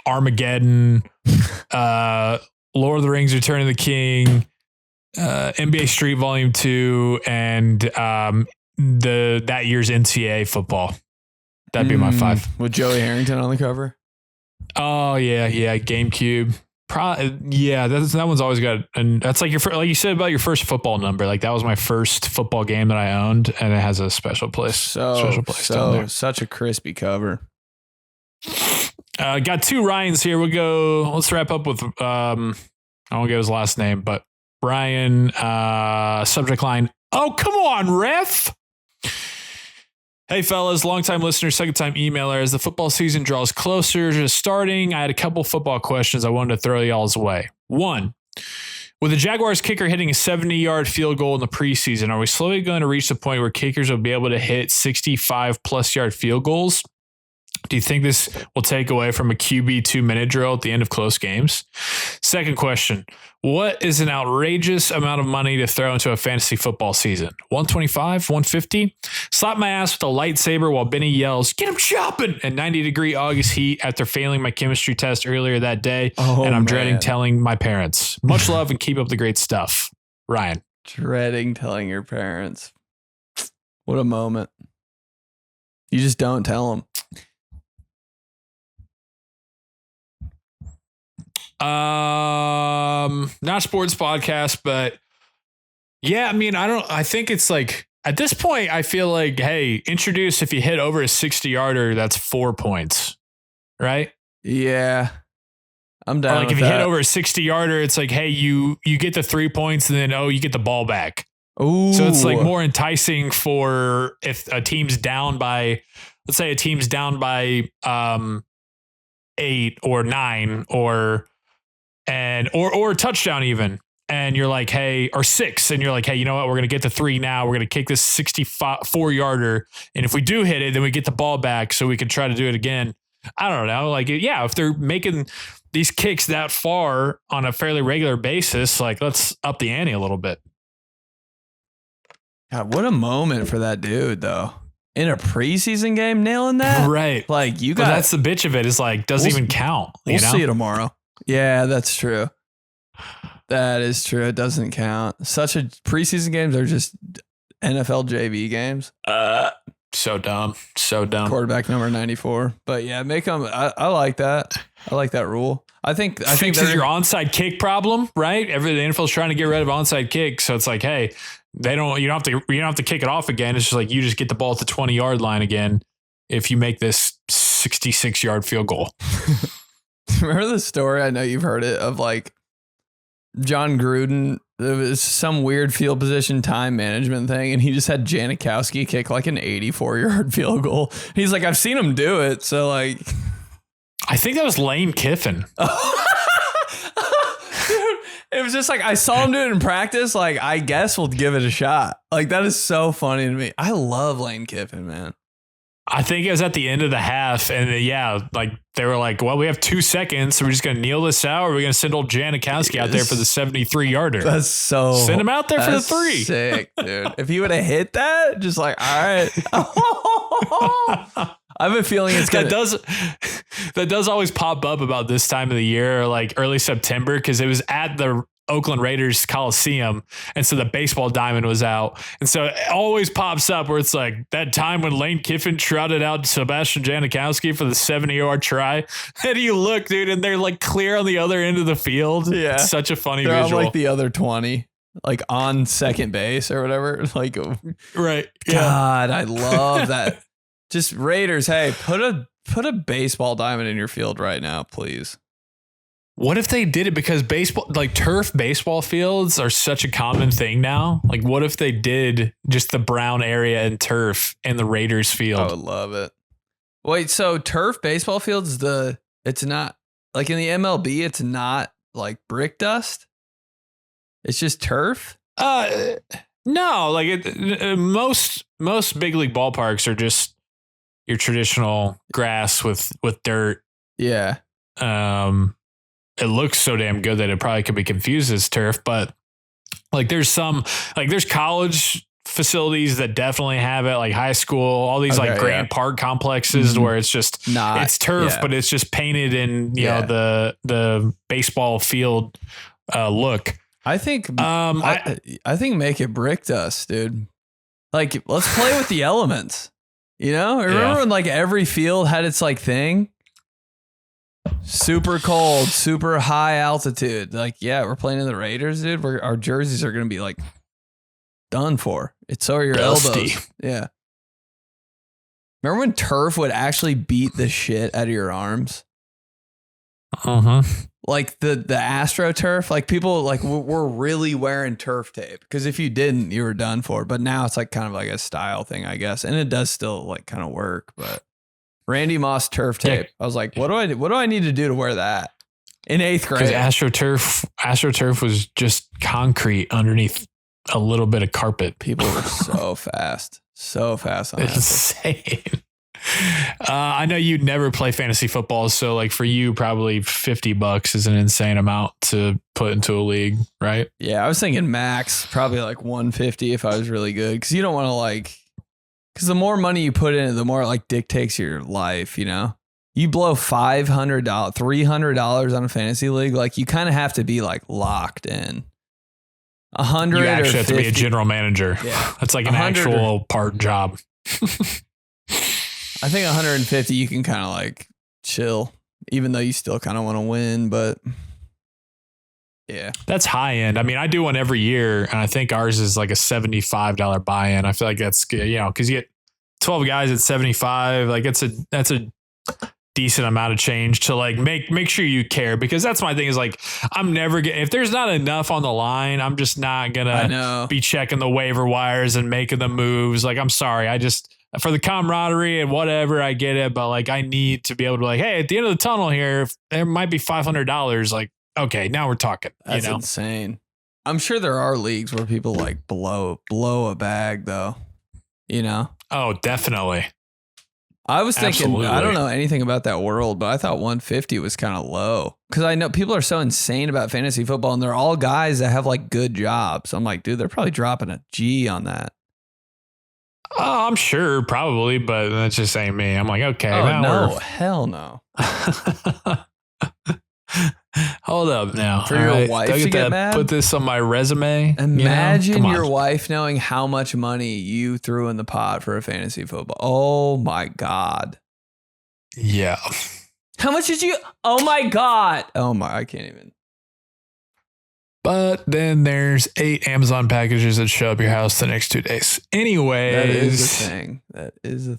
[SPEAKER 1] Armageddon, Lord of the Rings, Return of the King, NBA Street Volume 2, and that year's NCAA football. That'd be my 5.
[SPEAKER 2] With Joey Harrington on the cover.
[SPEAKER 1] Oh yeah, GameCube. That one's always got, and that's like like you said about your first football number. Like that was my first football game that I owned, and it has a special place. Down there.
[SPEAKER 2] Such a crispy cover.
[SPEAKER 1] Got 2 Ryans here. Let's wrap up with, I won't get his last name, but Ryan, subject line. Oh, come on, ref. Hey fellas, longtime listener, second time emailer. As the football season draws closer to starting, I had a couple football questions I wanted to throw y'all's way. 1, with the Jaguars kicker hitting a 70-yard field goal in the preseason, are we slowly going to reach the point where kickers will be able to hit 65-plus yard field goals? Do you think this will take away from a QB 2-minute drill at the end of close games? Second question, what is an outrageous amount of money to throw into a fantasy football season? 125, 150? Slap my ass with a lightsaber while Benny yells, get him chopping in 90-degree August heat after failing my chemistry test earlier that day. And I'm dreading telling my parents. Much love and keep up the great stuff. Ryan.
[SPEAKER 2] Dreading telling your parents. What a moment. You just don't tell them.
[SPEAKER 1] Not sports podcast, but yeah, I mean, I think it's like at this point, I feel like, hey, introduce if you hit over a 60-yarder, that's 4 points, right?
[SPEAKER 2] Yeah. I'm down.
[SPEAKER 1] Or like
[SPEAKER 2] with
[SPEAKER 1] if you
[SPEAKER 2] that.
[SPEAKER 1] hit over a 60-yarder, it's like, hey, you get the 3 points and then, you get the ball back.
[SPEAKER 2] Ooh.
[SPEAKER 1] So it's like more enticing for if a team's down by, let's say a team's down by 8 or 9 or a touchdown even. And you're like, hey, or 6. And you're like, hey, you know what? We're going to get the 3 now. We're going to kick this 64-yarder. And if we do hit it, then we get the ball back so we can try to do it again. I don't know. Like, yeah, if they're making these kicks that far on a fairly regular basis, like let's up the ante a little bit.
[SPEAKER 2] God, what a moment for that dude, though. In a preseason game, nailing that?
[SPEAKER 1] Right.
[SPEAKER 2] Like, you got.
[SPEAKER 1] Well, that's the bitch of it. Is like, doesn't even count.
[SPEAKER 2] We'll
[SPEAKER 1] know?
[SPEAKER 2] see you tomorrow. Yeah, that's true. That is true. It doesn't count. Preseason games are just NFL JV games.
[SPEAKER 1] So dumb. So dumb.
[SPEAKER 2] Quarterback number 94. But yeah, make them. I like that. I like that rule. I think
[SPEAKER 1] fixes your onside kick problem, right? The NFL's trying to get rid of onside kicks, so it's like, hey, you don't have to kick it off again. It's just like you just get the ball at the 20-yard line again if you make this 66-yard field goal.
[SPEAKER 2] Remember the story? I know you've heard it of like John Gruden. There was some weird field position time management thing, and he just had Janikowski kick like an 84-yard field goal. He's like, I've seen him do it, so like.
[SPEAKER 1] I think that was Lane Kiffin.
[SPEAKER 2] Dude, it was just like, I saw him do it in practice. Like, I guess we'll give it a shot. Like, that is so funny to me. I love Lane Kiffin, man.
[SPEAKER 1] I think it was at the end of the half. And like they were like, well, we have 2 seconds. So we're just going to kneel this out. Or we're going to send old Janikowski out there for the 73-yarder.
[SPEAKER 2] That's so.
[SPEAKER 1] Send him out there for the 3.
[SPEAKER 2] Sick, dude. If he would have hit that, just like, all right. I have a feeling it's gonna.
[SPEAKER 1] That does always pop up about this time of the year, like early September, because it was at the Oakland Raiders Coliseum, and so the baseball diamond was out, and so it always pops up where it's like that time when Lane Kiffin trotted out Sebastian Janikowski for the 70-yard try, and you look, dude, and they're like clear on the other end of the field.
[SPEAKER 2] Yeah,
[SPEAKER 1] it's such a funny
[SPEAKER 2] they're
[SPEAKER 1] visual.
[SPEAKER 2] On like the other 20. Like on second base or whatever. Like,
[SPEAKER 1] right.
[SPEAKER 2] God, I love that. Just Raiders, hey, put a baseball diamond in your field right now, please.
[SPEAKER 1] What if they did it because baseball, like turf baseball fields are such a common thing now? Like, what if they did just the brown area and turf in the Raiders field?
[SPEAKER 2] I would love it. Wait, so turf baseball fields, it's not like in the MLB, it's not like brick dust? It's just turf?
[SPEAKER 1] No, like most big league ballparks are just your traditional grass with dirt.
[SPEAKER 2] Yeah.
[SPEAKER 1] It looks so damn good that it probably could be confused as turf, but like there's college facilities that definitely have it, like high school, all these like grand park complexes where it's just it's turf, but it's just painted in know the baseball field look.
[SPEAKER 2] I think I think make it brick dust, dude. Like, let's play with the elements. You know, remember when like every field had its like thing? Super cold, super high altitude. Like, yeah, we're playing in the Raiders, dude. Our jerseys are gonna be like done for. It's so are your
[SPEAKER 1] dusty.
[SPEAKER 2] elbows. Yeah. Remember when turf would actually beat the shit out of your arms? Like the AstroTurf, like people like were really wearing turf tape because if you didn't, you were done for. But now it's like kind of like a style thing, I guess, and it does still like kind of work. But Randy Moss turf tape, I was like, what do I need to do to wear that in 8th grade?
[SPEAKER 1] Because AstroTurf was just concrete underneath a little bit of carpet.
[SPEAKER 2] People were so fast on that.
[SPEAKER 1] Insane. I know you'd never play fantasy football, so like for you, probably $50 is an insane amount to put into a league, right?
[SPEAKER 2] Yeah, I was thinking max, probably like 150 if I was really good, because you don't want to like, because the more money you put in it, the more it like dictates your life. You know, you blow $500, $300 on a fantasy league, like you kind of have to be like locked in. 100.
[SPEAKER 1] You actually
[SPEAKER 2] or
[SPEAKER 1] have to be a
[SPEAKER 2] 50.
[SPEAKER 1] general manager.
[SPEAKER 2] Yeah.
[SPEAKER 1] That's like an
[SPEAKER 2] 100
[SPEAKER 1] actual part job.
[SPEAKER 2] I think 150 you can kind of like chill, even though you still kind of want to win, but yeah.
[SPEAKER 1] That's high end. I mean, I do one every year, and I think ours is like a $75 buy-in. I feel like that's, you know, because you get 12 guys at 75. Like that's a decent amount of change to like make sure you care, because that's my thing is like, I'm never getting, if there's not enough on the line, I'm just not gonna be checking the waiver wires and making the moves. Like, I'm sorry. I just, for the camaraderie and whatever, I get it. But like, I need to be able to like, hey, at the end of the tunnel here, there might be $500. Like, okay, now we're talking.
[SPEAKER 2] That's insane. I'm sure there are leagues where people like blow a bag though, you know?
[SPEAKER 1] Oh, definitely.
[SPEAKER 2] I was thinking,
[SPEAKER 1] Absolutely.
[SPEAKER 2] I don't know anything about that world, but I thought 150 was kind of low, because I know people are so insane about fantasy football, and they're all guys that have like good jobs. I'm like, dude, they're probably dropping a G on that.
[SPEAKER 1] Oh, I'm sure, probably, but that's just ain't me. I'm like, okay.
[SPEAKER 2] Oh,
[SPEAKER 1] now
[SPEAKER 2] no, hell no.
[SPEAKER 1] Hold up now.
[SPEAKER 2] For your wife to get mad?
[SPEAKER 1] Put this on my resume.
[SPEAKER 2] Imagine
[SPEAKER 1] you know?
[SPEAKER 2] your wife knowing how much money you threw in the pot for a fantasy football. Oh my God.
[SPEAKER 1] Yeah.
[SPEAKER 2] How much did you? Oh my God. Oh my, I can't even.
[SPEAKER 1] But then there's 8 Amazon packages that show up your house the next 2 days. Anyways.
[SPEAKER 2] That is a thing. That is a thing.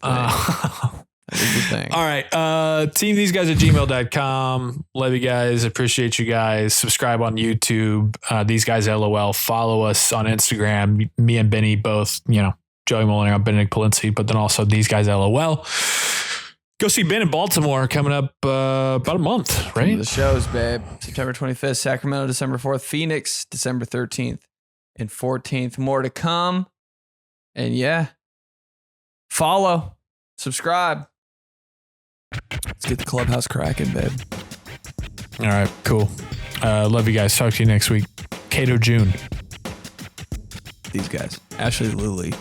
[SPEAKER 2] That is the thing.
[SPEAKER 1] All right. teamtheseguys@gmail.com. Love you guys. Appreciate you guys. Subscribe on YouTube. These guys LOL. Follow us on Instagram. Me and Benny both, you know, Joey Mulliner on Benedict Polinsky, but then also these guys LOL. Go see Ben in Baltimore coming up about a month, right?
[SPEAKER 2] The shows, babe. September 25th, Sacramento, December 4th, Phoenix, December 13th and 14th. More to come. And yeah, follow, subscribe. Let's get the clubhouse cracking, babe.
[SPEAKER 1] All right, cool. Love you guys. Talk to you next week. Cato June.
[SPEAKER 2] These guys. Ashley Lilly.